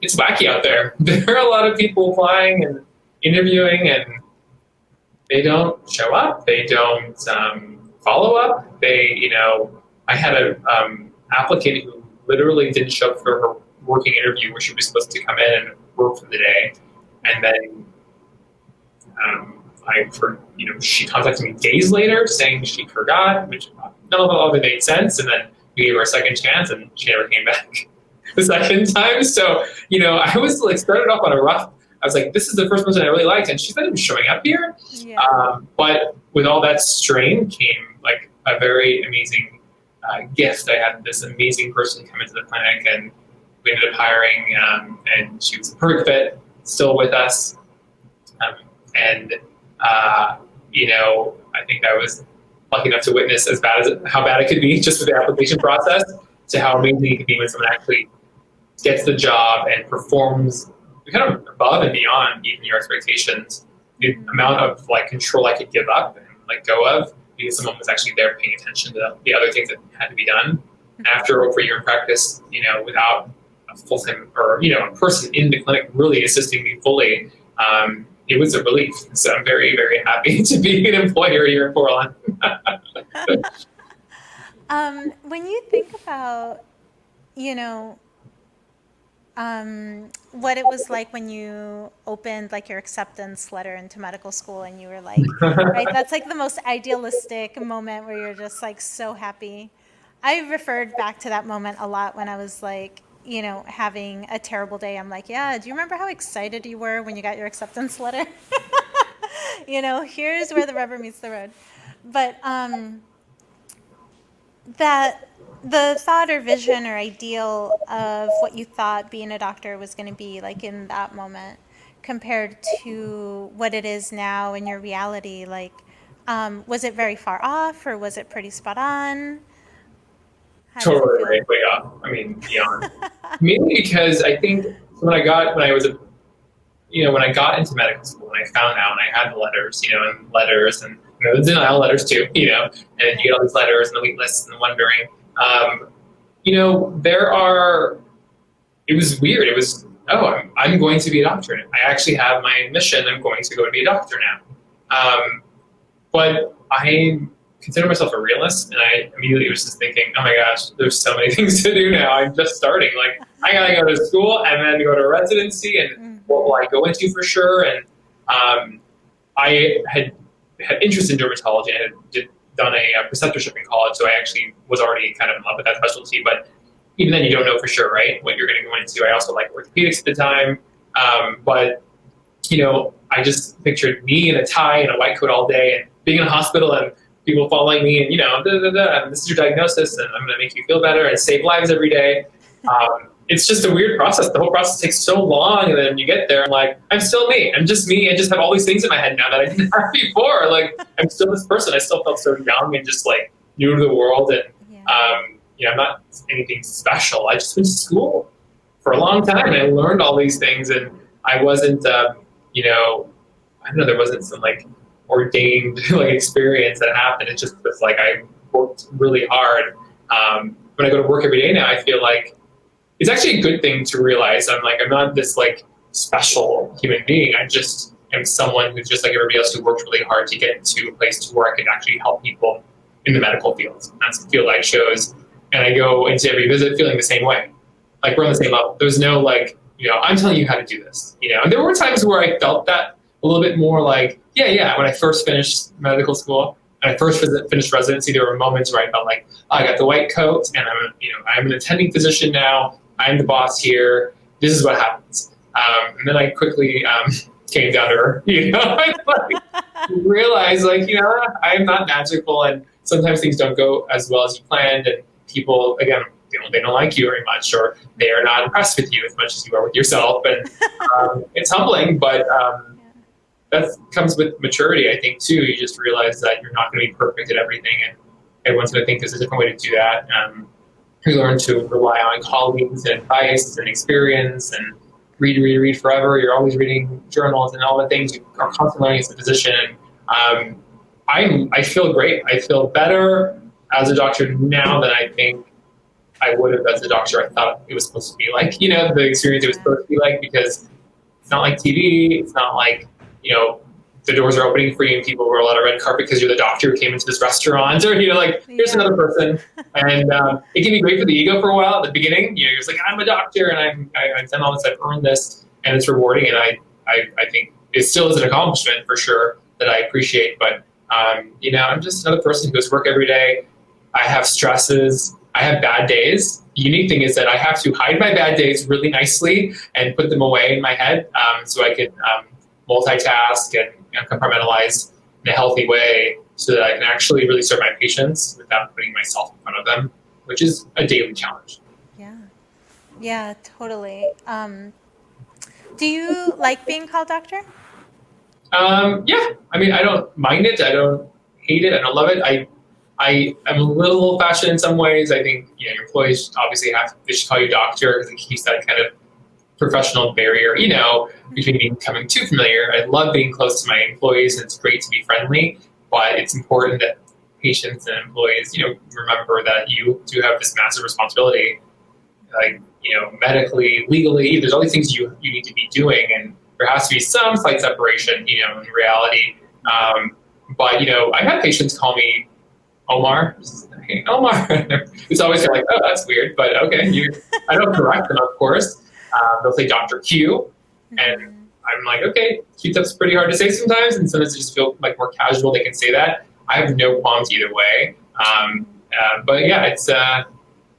it's wacky out there. There are a lot of people applying and interviewing, and they don't show up. They don't follow up. I had an applicant who literally didn't show up for her working interview where she was supposed to come in and work for the day, and then she contacted me days later saying she forgot, which none of it made sense. And then we gave her a second chance, and she never came back the second time. So, I was like started off on a rough. I was like, this is the first person I really liked, and she's not even showing up here. Yeah. But with all that strain came like a very amazing gift. I had this amazing person come into the clinic, and we ended up hiring, and she was a perfect fit, still with us. I think I was lucky enough to witness how bad it could be just with the application process to how amazing it could be when someone actually gets the job and performs kind of above and beyond even your expectations. The amount of control I could give up and let go of because someone was actually there paying attention to the other things that had to be done. After over a year in practice, without a full-time or, a person in the clinic really assisting me fully, it was a relief. So I'm very, very happy to be an employer here in Portland. When you think about, what it was like when you opened like your acceptance letter into medical school and you were like, right, that's like the most idealistic moment where you're just like so happy. I referred back to that moment a lot when I was like, you know, having a terrible day. I'm like, yeah, do you remember how excited you were when you got your acceptance letter? You know, here's where the rubber meets the road. But that the thought or vision or ideal of what you thought being a doctor was going to be like in that moment compared to what it is now in your reality, like, was it very far off or was it pretty spot on? How does it Totally feel? right, way off. I mean, beyond. Mainly because I think when I was a when I got into medical school and I found out and I had the letters, and letters and the denial letters too, and you get all these letters and the wait lists and the wondering, it was weird. It was, I'm going to be a doctor. I actually have my mission. I'm going to go and be a doctor now. But I consider myself a realist, and I immediately was just thinking, oh my gosh, there's so many things to do now. I'm just starting. Like, I gotta go to school and then go to residency, and what will I go into for sure? And I had interest in dermatology. I had done a preceptorship in college, so I actually was already kind of in love with that specialty. But even then, you don't know for sure, right, what you're going to go into. I also liked orthopedics at the time, but I just pictured me in a tie and a white coat all day, and being in a hospital and people following me, and and this is your diagnosis, and I'm going to make you feel better and save lives every day. It's just a weird process. The whole process takes so long, and then you get there, and like, I'm still me. I'm just me. I just have all these things in my head now that I didn't have before. Like, I'm still this person. I still felt so young and just like new to the world, and I'm not anything special. I just went to school for a long time, and I learned all these things, and I wasn't, I don't know, there wasn't some like ordained like experience that happened. It just was like I worked really hard. When I go to work every day now, I feel like it's actually a good thing to realize I'm not this like special human being. I just am someone who's just like everybody else who worked really hard to get to a place to where I can actually help people in the medical field. That's the field I chose. And I go into every visit feeling the same way. Like, we're on the same level. There's no like, I'm telling you how to do this. And there were times where I felt that a little bit more like, when I first finished medical school and I first finished residency, there were moments where I felt like, I got the white coat and I'm an attending physician now. I'm the boss here. This is what happens. And then I quickly came down to earth, realized I'm not magical, and sometimes things don't go as well as you planned, and people, again, they don't like you very much, or they are not impressed with you as much as you are with yourself. And it's humbling, but that comes with maturity, I think, too. You just realize that you're not going to be perfect at everything, and everyone's going to think there's a different way to do that. You learn to rely on colleagues and advice and experience, and read forever. You're always reading journals and all the things. You are constantly learning as a physician. I feel great. I feel better as a doctor now than I think I would have as a doctor I thought it was supposed to be like. The experience it was supposed to be like, because it's not like TV. It's not like, the doors are opening for you and people wear a lot of red carpet because you're the doctor who came into this restaurant, or, here's another person. And it can be great for the ego for a while at the beginning. You're just like, I'm a doctor and I've done all this, I've earned this, and it's rewarding. And I think it still is an accomplishment for sure that I appreciate. But, I'm just another person who goes to work every day. I have stresses. I have bad days. The unique thing is that I have to hide my bad days really nicely and put them away in my head, so I can multitask and compartmentalize in a healthy way, so that I can actually really serve my patients without putting myself in front of them, which is a daily challenge. Yeah, totally. Do you like being called doctor? Yeah, I mean, I don't mind it. I don't hate it. I don't love it. I am a little old-fashioned in some ways. I think your employees obviously they should call you doctor, because it keeps that kind of professional barrier, between becoming too familiar. I love being close to my employees, and it's great to be friendly, but it's important that patients and employees, remember that you do have this massive responsibility, like, medically, legally. There's all these things you need to be doing, and there has to be some slight separation, in reality. But, I've had patients call me Omar. Hey, Omar. It's always like, oh, that's weird, but okay. I don't correct them, of course. They'll say Dr. Q, and I'm like, okay, Qtup's pretty hard to say sometimes, and sometimes they just feel like more casual. They can say that. I have no qualms either way. But yeah,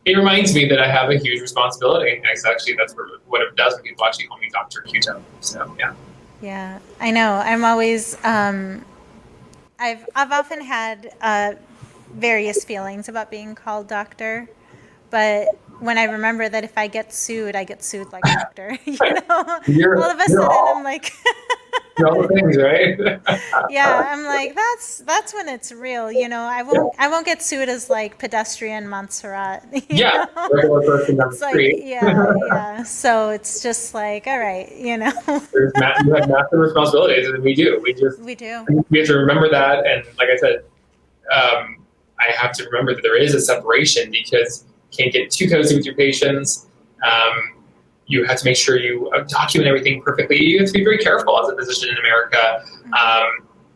it reminds me that I have a huge responsibility. And actually, that's what it does when people actually call me Dr. Qtup. So yeah. Yeah, I know. I'm always. I've often had various feelings about being called doctor, but when I remember that if I get sued like doctor, all of a sudden I'm like, all the things, right? Yeah, I'm like, that's when it's real, I won't get sued as like pedestrian Montserrat. Yeah, regular person down the street. Yeah. So it's just like, all right, you have massive responsibilities, and we do. We do. We have to remember that, and like I said, I have to remember that there is a separation because you can't get too cozy with your patients. You have to make sure you document everything perfectly. You have to be very careful as a physician in America,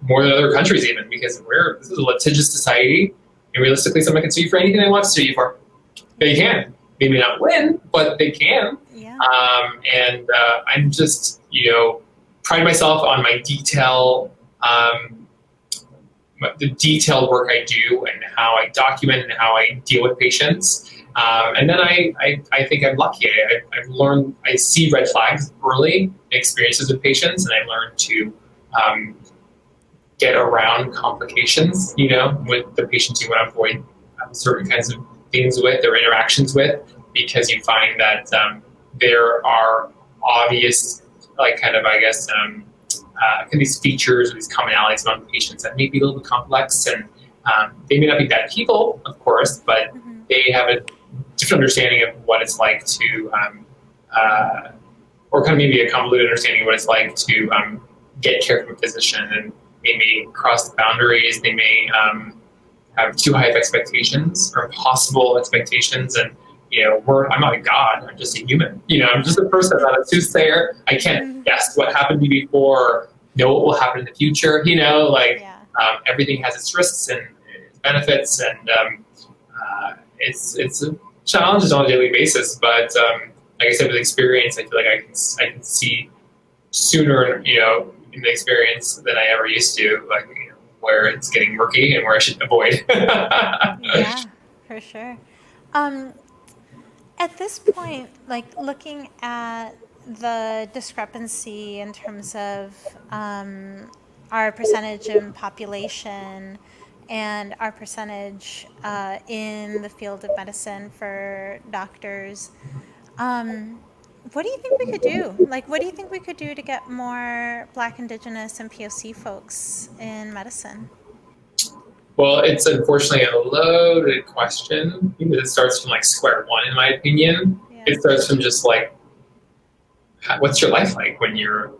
more than other countries even, because this is a litigious society, and realistically, someone can sue you for anything they want to sue you for. They can. They may not win, but they can. Yeah. And I'm just, pride myself on my the detailed work I do and how I document and how I deal with patients. And then I think I'm lucky. I've learned, I see red flags early in experiences with patients, and I learned to get around complications, with the patients you want to avoid certain kinds of things with or interactions with, because you find that there are obvious, these features or these commonalities among patients that may be a little bit complex, and they may not be bad people, of course, but they have a different understanding of what it's like to, or kind of maybe a convoluted understanding of what it's like to get care from a physician, and they may cross the boundaries, they may have too high of expectations or impossible expectations, and I'm not a god, I'm just a human. I'm just a person, I'm not a soothsayer. I can't guess what happened to you before, know what will happen in the future, everything has its risks and its benefits, and it's a challenge on a daily basis, but like I said, with experience, I feel like I can see sooner, in the experience than I ever used to, where it's getting murky and where I should avoid. Yeah, for sure. At this point, looking at the discrepancy in terms of our percentage in population and our percentage in the field of medicine for doctors, what do you think we could do? What do you think we could do to get more Black, Indigenous, and POC folks in medicine? Well, it's unfortunately a loaded question because it starts from square one, in my opinion. Yeah. It starts from just what's your life like when you're,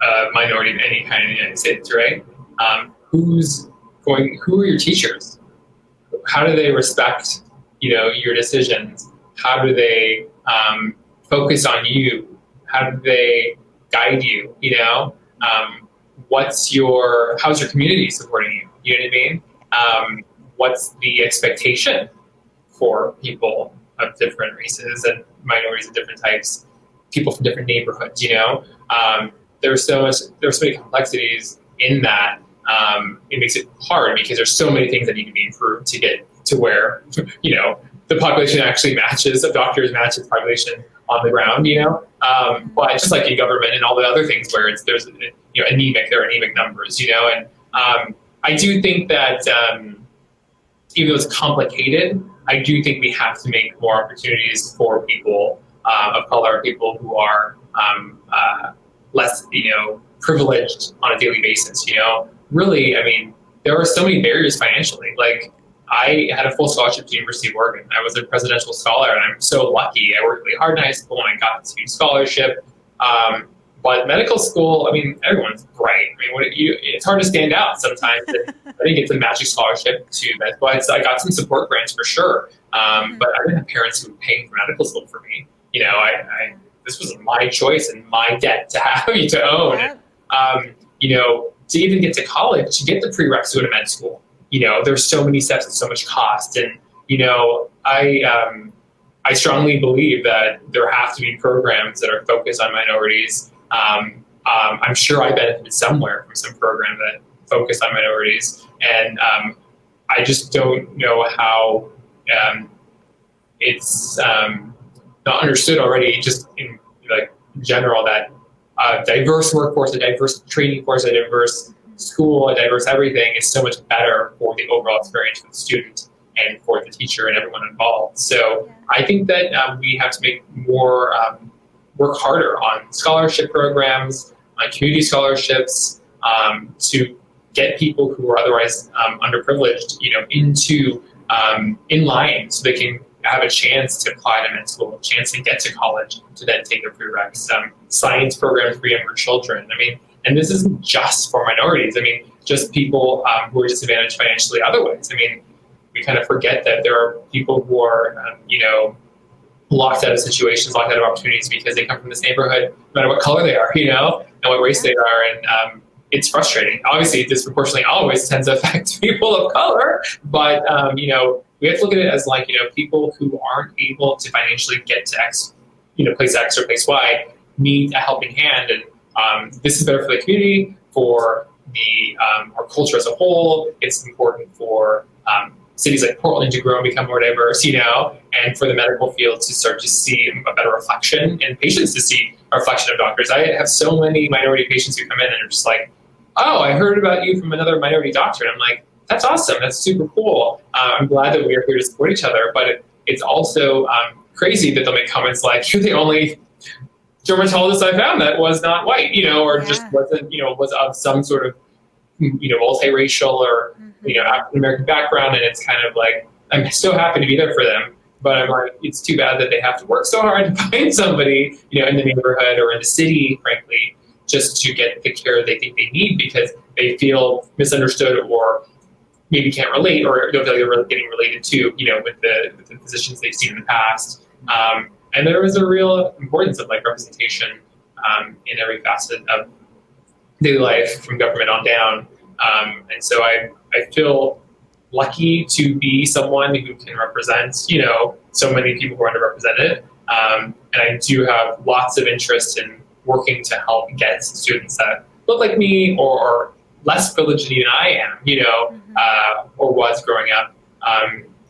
a minority of any kind in the United States, right? Who are your teachers? How do they respect, your decisions? How do they focus on you? How do they guide you? How's your community supporting you? You know what I mean? What's the expectation for people of different races and minorities of different types, people from different neighborhoods? There's so many complexities in that. It makes it hard because there's so many things that need to be improved to get to where the population actually matches, the doctors matches population on the ground. But just like in government and all the other things where there's anemic, there are anemic numbers. And I do think that even though it's complicated, I do think we have to make more opportunities for people of color, people who are less, privileged on a daily basis. Really, I mean, there are so many barriers financially. I had a full scholarship to the University of Oregon. I was a presidential scholar, and I'm so lucky. I worked really hard in high school, and I got the student scholarship. But medical school, I mean, everyone's bright. I mean, it's hard to stand out sometimes. I didn't get the magic scholarship to med school. I got some support grants for sure, but I didn't have parents who were paying for medical school for me. This was my choice and my debt to have to own. To even get to college, to get the prereqs to go to med school, there's so many steps and so much cost. And I I strongly believe that there have to be programs that are focused on minorities. I'm sure I benefited somewhere from some program that focused on minorities, and I just don't know how it's not understood already, just in like general, that a diverse workforce, a diverse training force, a diverse school, a diverse everything is so much better for the overall experience for the student and for the teacher and everyone involved. So I think that we have to make more, work harder on scholarship programs, on community scholarships, to get people who are otherwise underprivileged, into in line, so they can have a chance to apply to med school, a chance to get to college, to then take their prereqs. Science programs for younger children. I mean, and this isn't just for minorities. I mean, just people who are disadvantaged financially otherwise. I mean, we kind of forget that there are people who are, locked out of situations, locked out of opportunities because they come from this neighborhood, no matter what color they are, and what race they are. And it's frustrating. Obviously, it disproportionately always tends to affect people of color, but, we have to look at it as like, people who aren't able to financially get to place X or place Y need a helping hand. And this is better for the community, for the our culture as a whole. It's important for cities like Portland to grow and become more diverse, and for the medical field to start to see a better reflection, and patients to see a reflection of doctors. I have so many minority patients who come in and are just like, oh, I heard about you from another minority doctor. And I'm like, that's awesome. That's super cool. I'm glad that we are here to support each other. But it's also crazy that they'll make comments like, you're the only dermatologist I found that was not white, or just wasn't, was of some sort of, multiracial or, African-American background. And it's kind of like, I'm so happy to be there for them. But I'm like, it's too bad that they have to work so hard to find somebody, in the neighborhood or in the city, frankly, just to get the care they think they need because they feel misunderstood or maybe can't relate or don't feel like they're really getting related to, with the physicians they've seen in the past. And there is a real importance of representation in every facet of daily life from government on down. And so I feel lucky to be someone who can represent, so many people who are underrepresented. And I do have lots of interest in working to help get students that look like me or less privileged than I am, or was growing up,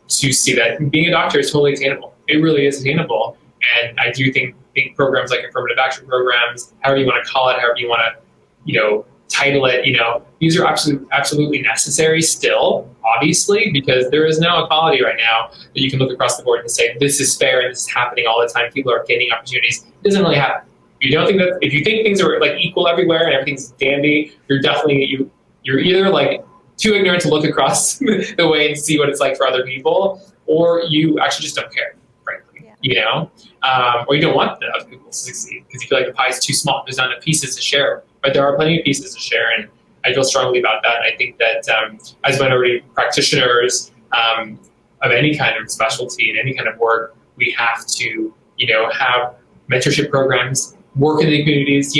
to see that being a doctor is totally attainable. It really is attainable. And I do think programs like affirmative action programs, however you want to call it, however you want to, title it, these are absolutely necessary still, obviously, because there is no equality right now that you can look across the board and say, this is fair and this is happening all the time. People are getting opportunities. It doesn't really happen. If you think things are equal everywhere and everything's dandy, you're definitely, you're either too ignorant to look across the way and see what it's like for other people, or you actually just don't care, frankly, or you don't want the other people to succeed because you feel like the pie is too small. There's not enough pieces to share, but there are plenty of pieces to share, and I feel strongly about that. And I think that as minority practitioners of any kind of specialty and any kind of work, we have to, have mentorship programs, work in the communities,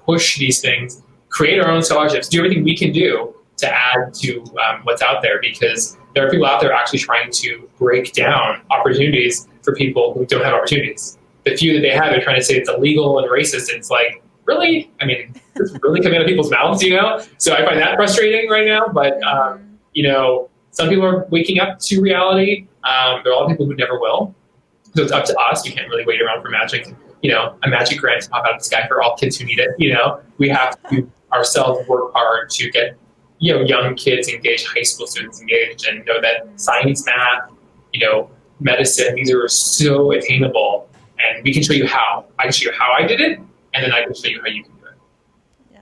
push these things, create our own scholarships, do everything we can do to add to what's out there, because there are people out there actually trying to break down opportunities for people who don't have opportunities. The few that they have, they're trying to say it's illegal and racist. And it's like, really? I mean, it's really coming out of people's mouths, So I find that frustrating right now. But, some people are waking up to reality. There are a lot of people who never will. So it's up to us. We can't really wait around for magic, a magic grant to pop out of the sky for all kids who need it. We have to ourselves work hard to get, young kids engaged, high school students engaged, and know that science, math, medicine, these are so attainable. And we can show you how. I can show you how I did it, and then I can show you how you can do it. Yeah,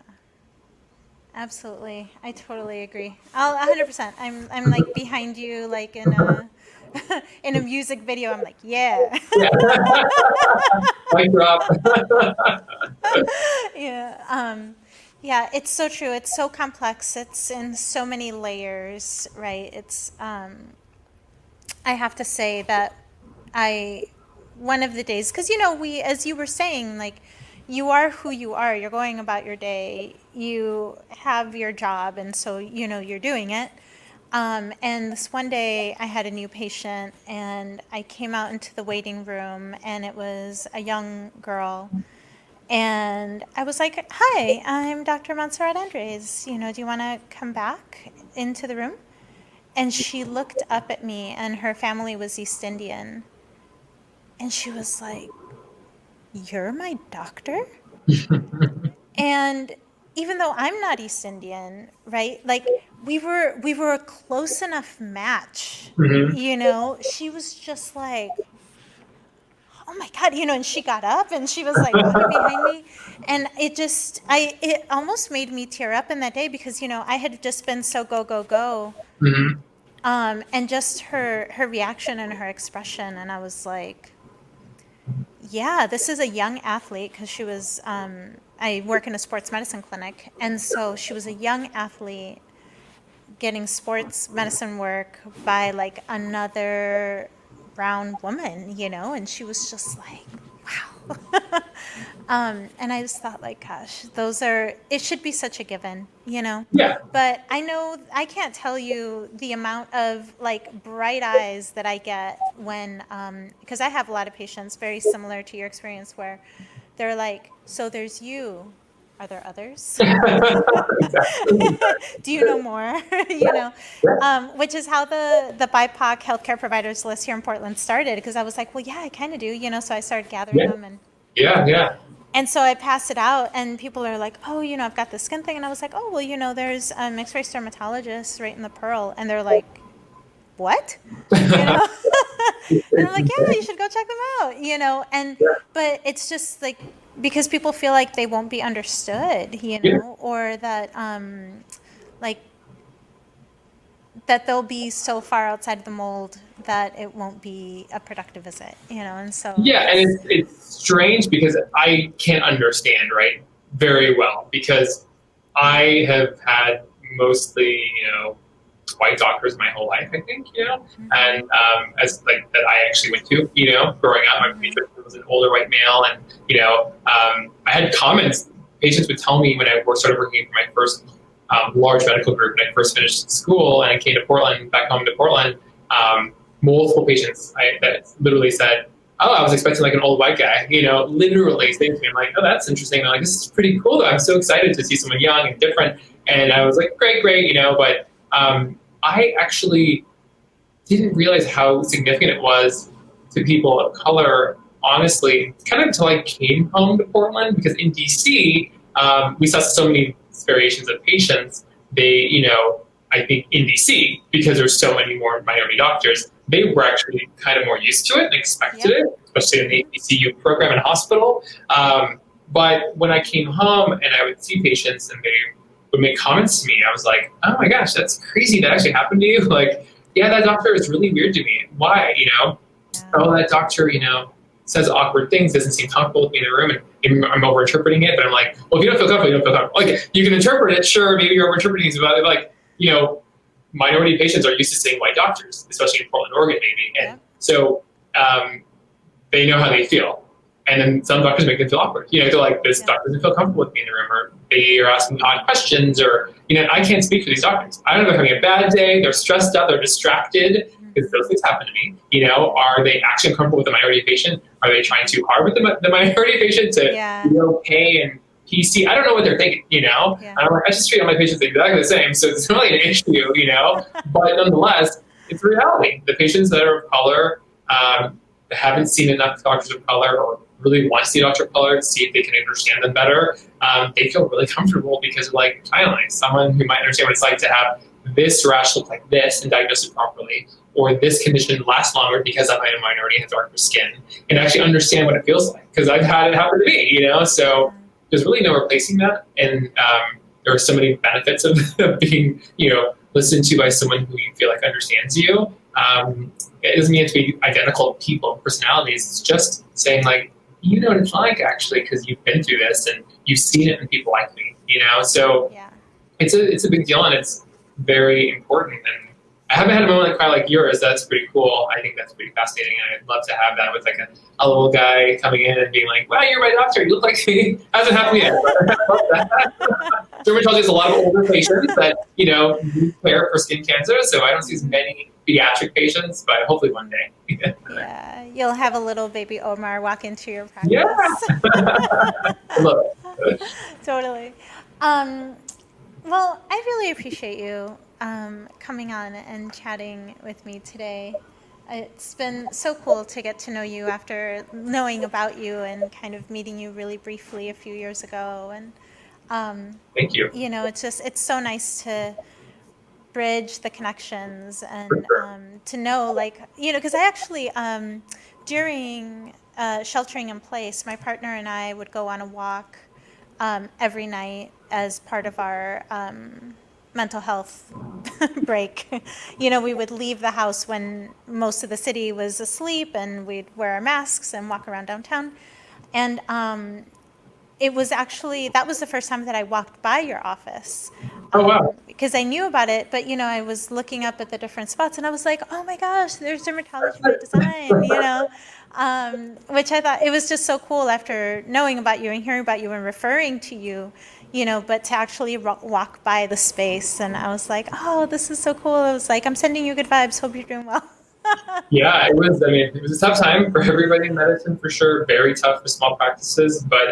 absolutely. I totally agree. 100%. I'm behind you, in a in a music video. I'm like, yeah. Mic drop. Yeah. Yeah, it's so true. It's so complex. It's in so many layers, right? It's, I have to say that one of the days, because, we, as you were saying, you are who you are. You're going about your day. You have your job, and so, you're doing it. And this one day I had a new patient and I came out into the waiting room and it was a young girl. And I was like, hi, I'm Dr. Montserrat Andreys. Do you want to come back into the room? And she looked up at me, and her family was East Indian. And she was like, you're my doctor? And even though I'm not East Indian, right? Like we were a close enough match, she was just like, oh my God, and she got up and she was like walking behind me. And it almost made me tear up in that day because, I had just been so go, go, go. Mm-hmm. And just her reaction and her expression. And I was like, yeah, this is a young athlete because she was, I work in a sports medicine clinic. And so she was a young athlete getting sports medicine work by like another brown woman, and she was just like, wow. And I just thought like, gosh, it should be such a given, Yeah. But I know I can't tell you the amount of like bright eyes that I get when, because I have a lot of patients very similar to your experience where they're like, so there's you. Are there others? Do you know more? Which is how the BIPOC healthcare providers list here in Portland started. Because I was like, well, yeah, I kind of do. So I started gathering them, and and so I passed it out, and people are like, oh, I've got this skin thing, and I was like, oh, well, there's a mixed race dermatologist right in the Pearl, and they're like, what? And I'm like, yeah, you should go check them out. But it's just like, because people feel like they won't be understood, or that that they'll be so far outside of the mold that it won't be a productive visit, and so. Yeah, and it's strange because I can't understand, right, very well, because I have had mostly, white doctors my whole life, I think, Mm-hmm. and as like that I actually went to, growing up, my patient was an older white male, and I had comments. Patients would tell me when I started working for my first large medical group when I first finished school, and I came to Portland, back home to Portland. Multiple patients that literally said, "Oh, I was expecting like an old white guy," literally saying to me, "I'm like, oh, that's interesting. I'm like, this is pretty cool. Though. I'm so excited to see someone young and different." And I was like, great, but I actually didn't realize how significant it was to people of color, honestly, kind of until I came home to Portland, because in DC, we saw so many variations of patients. They, I think in DC, because there's so many more minority doctors, they were actually kind of more used to it and expected it, especially in the ACU program and hospital. But when I came home and I would see patients and they would make comments to me, I was like, oh my gosh, that's crazy. That actually happened to you? Like, yeah, that doctor is really weird to me. Why? Oh, that doctor, says awkward things, doesn't seem comfortable with me in the room, and I'm over-interpreting it, but I'm like, well, if you don't feel comfortable, you don't feel comfortable. Like, you can interpret it, sure, maybe you're over-interpreting things about it, like, minority patients are used to seeing white doctors, especially in Portland, Oregon, maybe, and so they know how they feel. And then some doctors make them feel awkward. They're like, this doctor doesn't feel comfortable with me in the room, or they are asking odd questions, or, I can't speak for these doctors. I don't know if they're having a bad day, they're stressed out, they're distracted, because those things happen to me. Are they actually uncomfortable with the minority patient? Are they trying too hard with the minority patient to be okay and PC? I don't know what they're thinking, I'm like, I just treat all my patients exactly the same, so it's not really an issue, but nonetheless, it's a reality. The patients that are of color haven't seen enough doctors of color, or really want to see a doctor of color to see if they can understand them better. They feel really comfortable because they're like, finally, someone who might understand what it's like to have this rash look like this and diagnose it properly, or this condition last longer because I'm a minority and have darker skin, and actually understand what it feels like, because I've had it happen to me, so there's really no replacing that. And there are so many benefits of being, listened to by someone who you feel like understands you. It doesn't mean it to be identical people and personalities. It's just saying like, you know what it's like actually, because you've been through this and you've seen it in people like me, so it's a big deal, and it's very important. And I haven't had a moment like yours. That's pretty cool. I think that's pretty fascinating. And I'd love to have that with like a little guy coming in and being like, wow, you're my doctor. You look like me. Hasn't happened yet. I love that. Dermatology has a lot of older patients that, you know, need care for skin cancer. So I don't see as many pediatric patients, but hopefully one day. Yeah, you'll have a little baby Omar walk into your practice. Yeah. I love it. Totally. Well, I really appreciate you coming on and chatting with me today. It's been so cool to get to know you after knowing about you and kind of meeting you really briefly a few years ago. And thank you. You know, it's so nice to bridge the connections and to know, like, you know, because I actually during sheltering in place, my partner and I would go on a walk every night as part of our mental health break. You know, we would leave the house when most of the city was asleep, and we'd wear our masks and walk around downtown. And it was actually, that was the first time that I walked by your office. Oh, wow. Because I knew about it, but, you know, I was looking up at the different spots, and I was like, oh my gosh, there's dermatology by design, you know, which I thought, it was just so cool after knowing about you and hearing about you and referring to you, you know, but to actually walk by the space. And I was like, oh, this is so cool. I was like, I'm sending you good vibes. Hope you're doing well. Yeah, it was a tough time for everybody in medicine, for sure. Very tough for small practices, but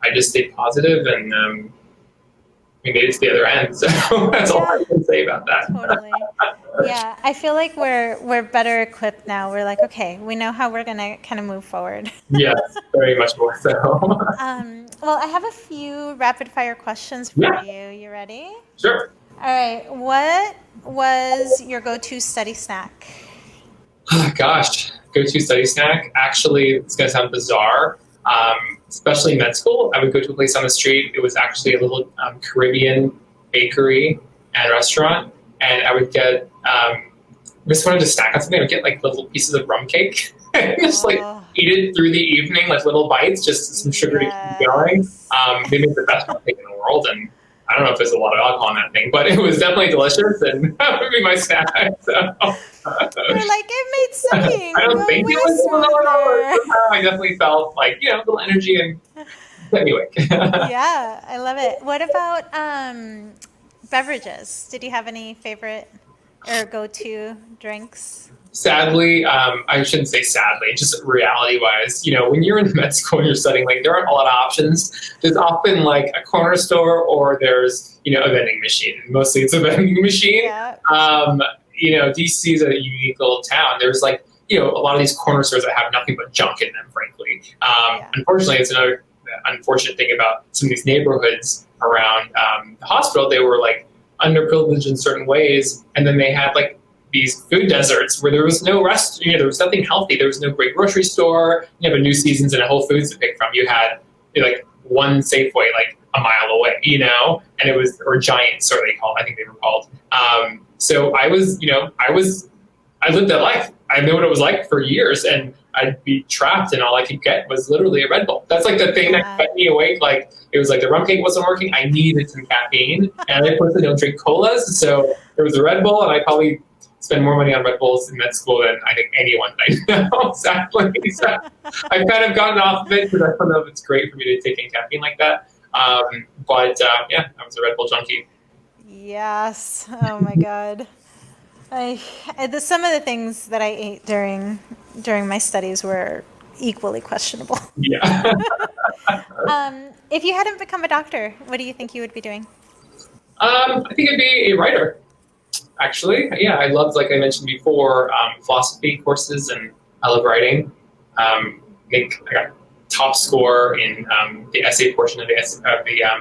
I just stayed positive, and we made it to the other end. So that's all I can say about that. Totally. Yeah, I feel like we're better equipped now. We're like, okay, we know how we're gonna kind of move forward. Yes, very much more so. Well, I have a few rapid fire questions for you. You ready? Sure. All right. What was your go-to study snack? Gosh, go-to study snack. Actually, it's gonna sound bizarre. Especially in med school, I would go to a place on the street. It was actually a little Caribbean bakery and restaurant, and I would get, just wanted to snack on something. I would get like little pieces of rum cake and just like eat it through the evening, like little bites, just some sugar to keep going. They made the best rum cake in the world, and I don't know if there's a lot of alcohol in that thing, but it was definitely delicious, and that would be my snack. So. You're like, it made sense. I don't think it was. I definitely felt like, you know, a little energy, and anyway. Yeah, I love it. What about beverages? Did you have any favorite or go-to drinks? Sadly, I shouldn't say sadly, just reality-wise, you know, when you're in med school and you're studying, like, there aren't a lot of options. There's often like a corner store, or there's, you know, a vending machine. Mostly it's a vending machine. Yeah. You know, DC is a unique little town. There's like, you know, a lot of these corner stores that have nothing but junk in them, frankly. Unfortunately, it's another unfortunate thing about some of these neighborhoods around the hospital. They were like underprivileged in certain ways, and then they had like these food deserts where there was no you know, there was nothing healthy. There was no great grocery store. You have a New Seasons and a Whole Foods to pick from. You had like one Safeway like a mile away, you know, and it was, or Giants, or I think they were called. So I was, you know, I lived that life. I knew what it was like for years, and I'd be trapped, and all I could get was literally a Red Bull. That's like the thing that kept me awake. Like, it was like the rum cake wasn't working. I needed some caffeine, and I personally don't drink colas, so there was a Red Bull, and I probably spend more money on Red Bulls in med school than I think anyone right now, sadly. So I've kind of gotten off of it because I don't know if it's great for me to take in caffeine like that. But yeah, I was a Red Bull junkie. Yes. Oh my God. Some of the things that I ate during my studies were equally questionable. Yeah. If you hadn't become a doctor, what do you think you would be doing? I think I'd be a writer, actually. Yeah, I loved, like I mentioned before, philosophy courses, and I love writing. I got top score in the essay portion of the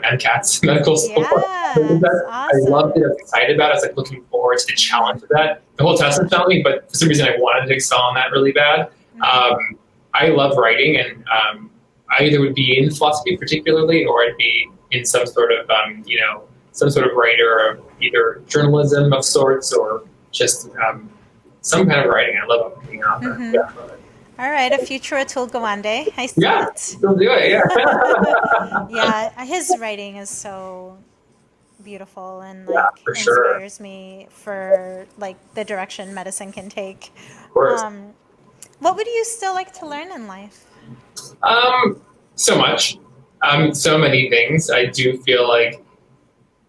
MCAT's medical school. Awesome. I loved it. I was excited about it. I was like looking forward to the challenge of that. The whole test was challenging, but for some reason I wanted to excel on that really bad. I love writing, and I either would be in philosophy particularly, or I'd be in some sort of, you know, some sort of writer of either journalism of sorts, or just some kind of writing. I love being out there. Yeah. All right, a future Atul Gawande. I see Yeah, it. still do it, yeah. Yeah, his writing is so beautiful and Yeah, like for sure. inspires me for like the direction medicine can take. Of course. What would you still like to learn in life? So much. So many things. I do feel like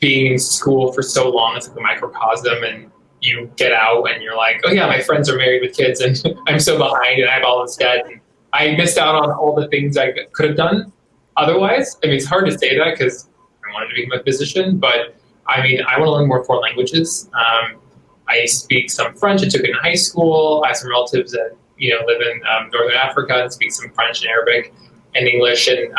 being in school for so long is like a microcosm, and you get out and you're like, oh yeah, my friends are married with kids and I'm so behind and I have all this debt. And I missed out on all the things I could have done otherwise. I mean, it's hard to say that because I wanted to become a physician, but I mean, I want to learn more foreign languages. I speak some French. I took it in high school. I have some relatives that live in Northern Africa and speak some French and Arabic and English. And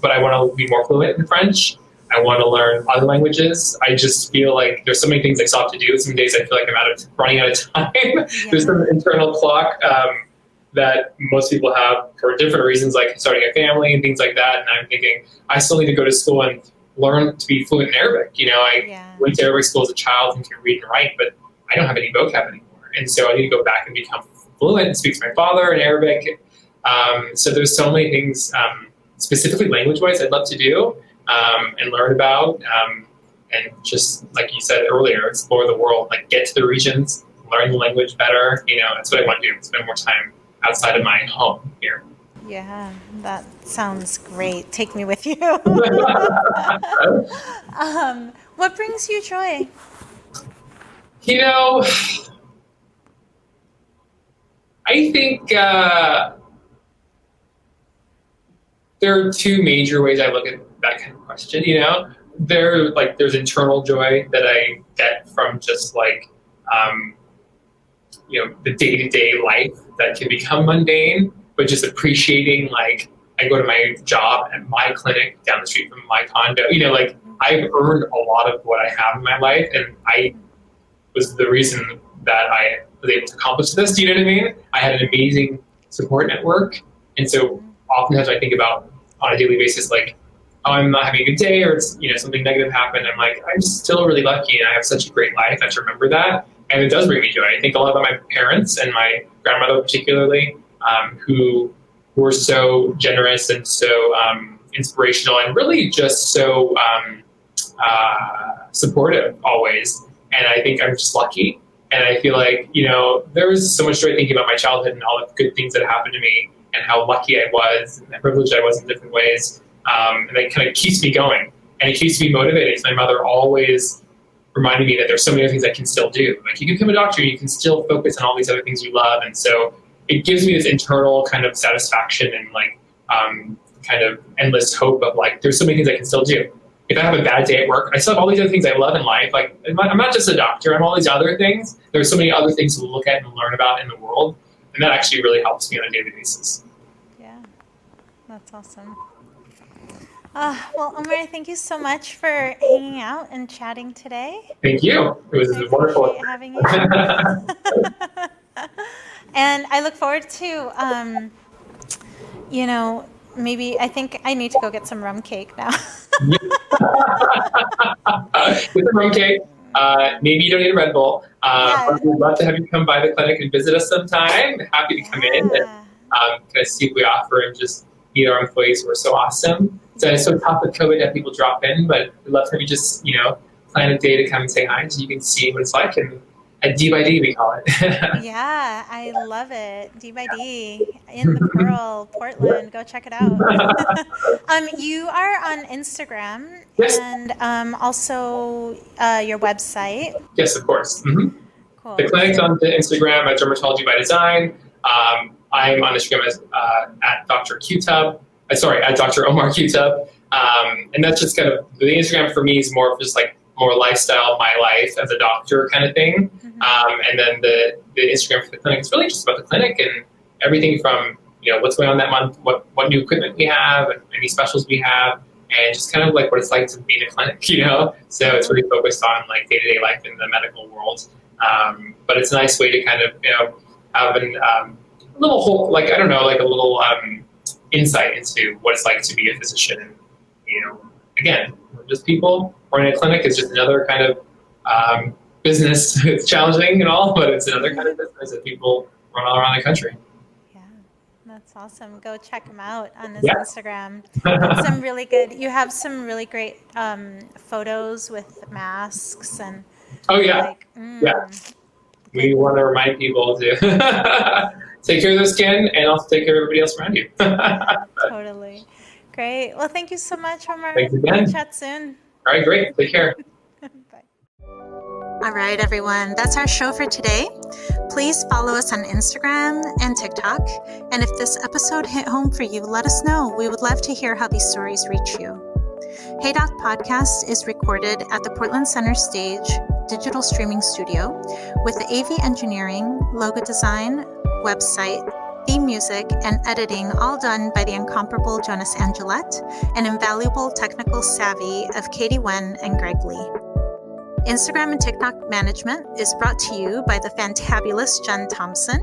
but I want to be more fluent in French. I want to learn other languages. I just feel like there's so many things I still have to do. Some days I feel like I'm running out of time. Yeah. There's some internal clock that most people have for different reasons, like starting a family and things like that. And I'm thinking, I still need to go to school and learn to be fluent in Arabic. I went to Arabic school as a child and can read and write, but I don't have any vocab anymore. And so I need to go back and become fluent and speak to my father in Arabic. So there's so many things, specifically language-wise, I'd love to do and learn about. And just like you said earlier, explore the world, like get to the regions, learn the language better. That's what I want to do, spend more time outside of my home here. Yeah, that sounds great. Take me with you. What brings you joy? I think there are two major ways I look at that kind of question. There's internal joy that I get from just like the day-to-day life that can become mundane, but just appreciating, like, I go to my job at my clinic down the street from my condo. I've earned a lot of what I have in my life, and I was the reason that I was able to accomplish this. Do you know what I mean? I had an amazing support network, and so oftentimes I think about on a daily basis, like, oh, I'm not having a good day, or it's something negative happened. I'm like, I'm still really lucky, and I have such a great life. I have to remember that, and it does bring me joy. I think a lot about my parents and my grandmother particularly, who were so generous and so inspirational, and really just so supportive always. And I think I'm just lucky. And I feel like, there was so much joy thinking about my childhood and all the good things that happened to me and how lucky I was and how privileged I was in different ways. And that kind of keeps me going. And it keeps me motivated. My mother always reminded me that there's so many other things I can still do. Like, you can become a doctor, you can still focus on all these other things you love. And so it gives me this internal kind of satisfaction and like kind of endless hope of like, there's so many things I can still do. If I have a bad day at work, I still have all these other things I love in life. Like, I'm not just a doctor, I'm all these other things. There's so many other things to look at and learn about in the world. And that actually really helps me on a daily basis. Yeah, that's awesome. Well, Omar, thank you so much for hanging out and chatting today. Thank you. It was wonderful having you. And I look forward to, maybe I think I need to go get some rum cake now. With the rum cake. Maybe you don't need a Red Bull. But we'd love to have you come by the clinic and visit us sometime. Happy to come in and kind of see what we offer and just meet our employees who are so awesome. So it's so tough with COVID that people drop in, but we'd love to have you just, plan a day to come and say hi so you can see what it's like. And at D by D, we call it. Yeah, I love it. D by D in the Pearl, Portland. Go check it out. You are on Instagram. Yes. And also your website. Yes, of course. Mm-hmm. Cool. The clinic's on the Instagram at Dermatology by Design. I'm on Instagram as at Dr. Qutub. At Dr. Omar Qutub. And that's just kind of, the Instagram for me is more of just like more lifestyle, my life as a doctor kind of thing. Mm-hmm. And then the Instagram for the clinic is really just about the clinic and everything from, what's going on that month, what new equipment we have, and any specials we have, and just kind of like what it's like to be in a clinic, So it's really focused on like day-to-day life in the medical world. But it's a nice way to kind of, have a little whole, like, I don't know, like a little insight into what it's like to be a physician. And, again, we're just people. Running a clinic is just another kind of business. It's challenging and all, but it's another kind of business that people run all around the country. Yeah, That's awesome. Go check him out on his Yeah. Instagram. That's some really good. You have some really great photos with masks and Oh yeah, like. yeah. We want to remind people to take care of their skin and also take care of everybody else around you. Totally. Great. Well, thank you so much, Omar. Thanks again. We'll chat soon. All right, great. Take care. Bye. All right, everyone. That's our show for today. Please follow us on Instagram and TikTok. And if this episode hit home for you, let us know. We would love to hear how these stories reach you. Hey Doc Podcast is recorded at the Portland Center Stage digital streaming studio with the AV engineering, logo design, website, theme music, and editing all done by the incomparable Jonas Angelette and invaluable technical savvy of Katie Wen and Greg Lee. Instagram and TikTok management is brought to you by the fantabulous Jen Thompson.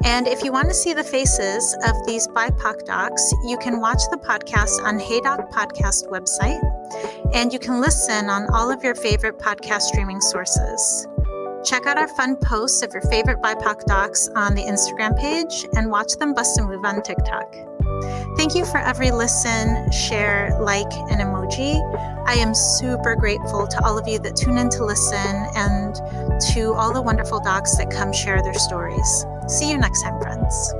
And if you want to see the faces of these BIPOC docs, you can watch the podcast on Hey Doc Podcast website, and you can listen on all of your favorite podcast streaming sources. Check out our fun posts of your favorite BIPOC docs on the Instagram page and watch them bust a move on TikTok. Thank you for every listen, share, like, and emoji. I am super grateful to all of you that tune in to listen and to all the wonderful docs that come share their stories. See you next time, friends.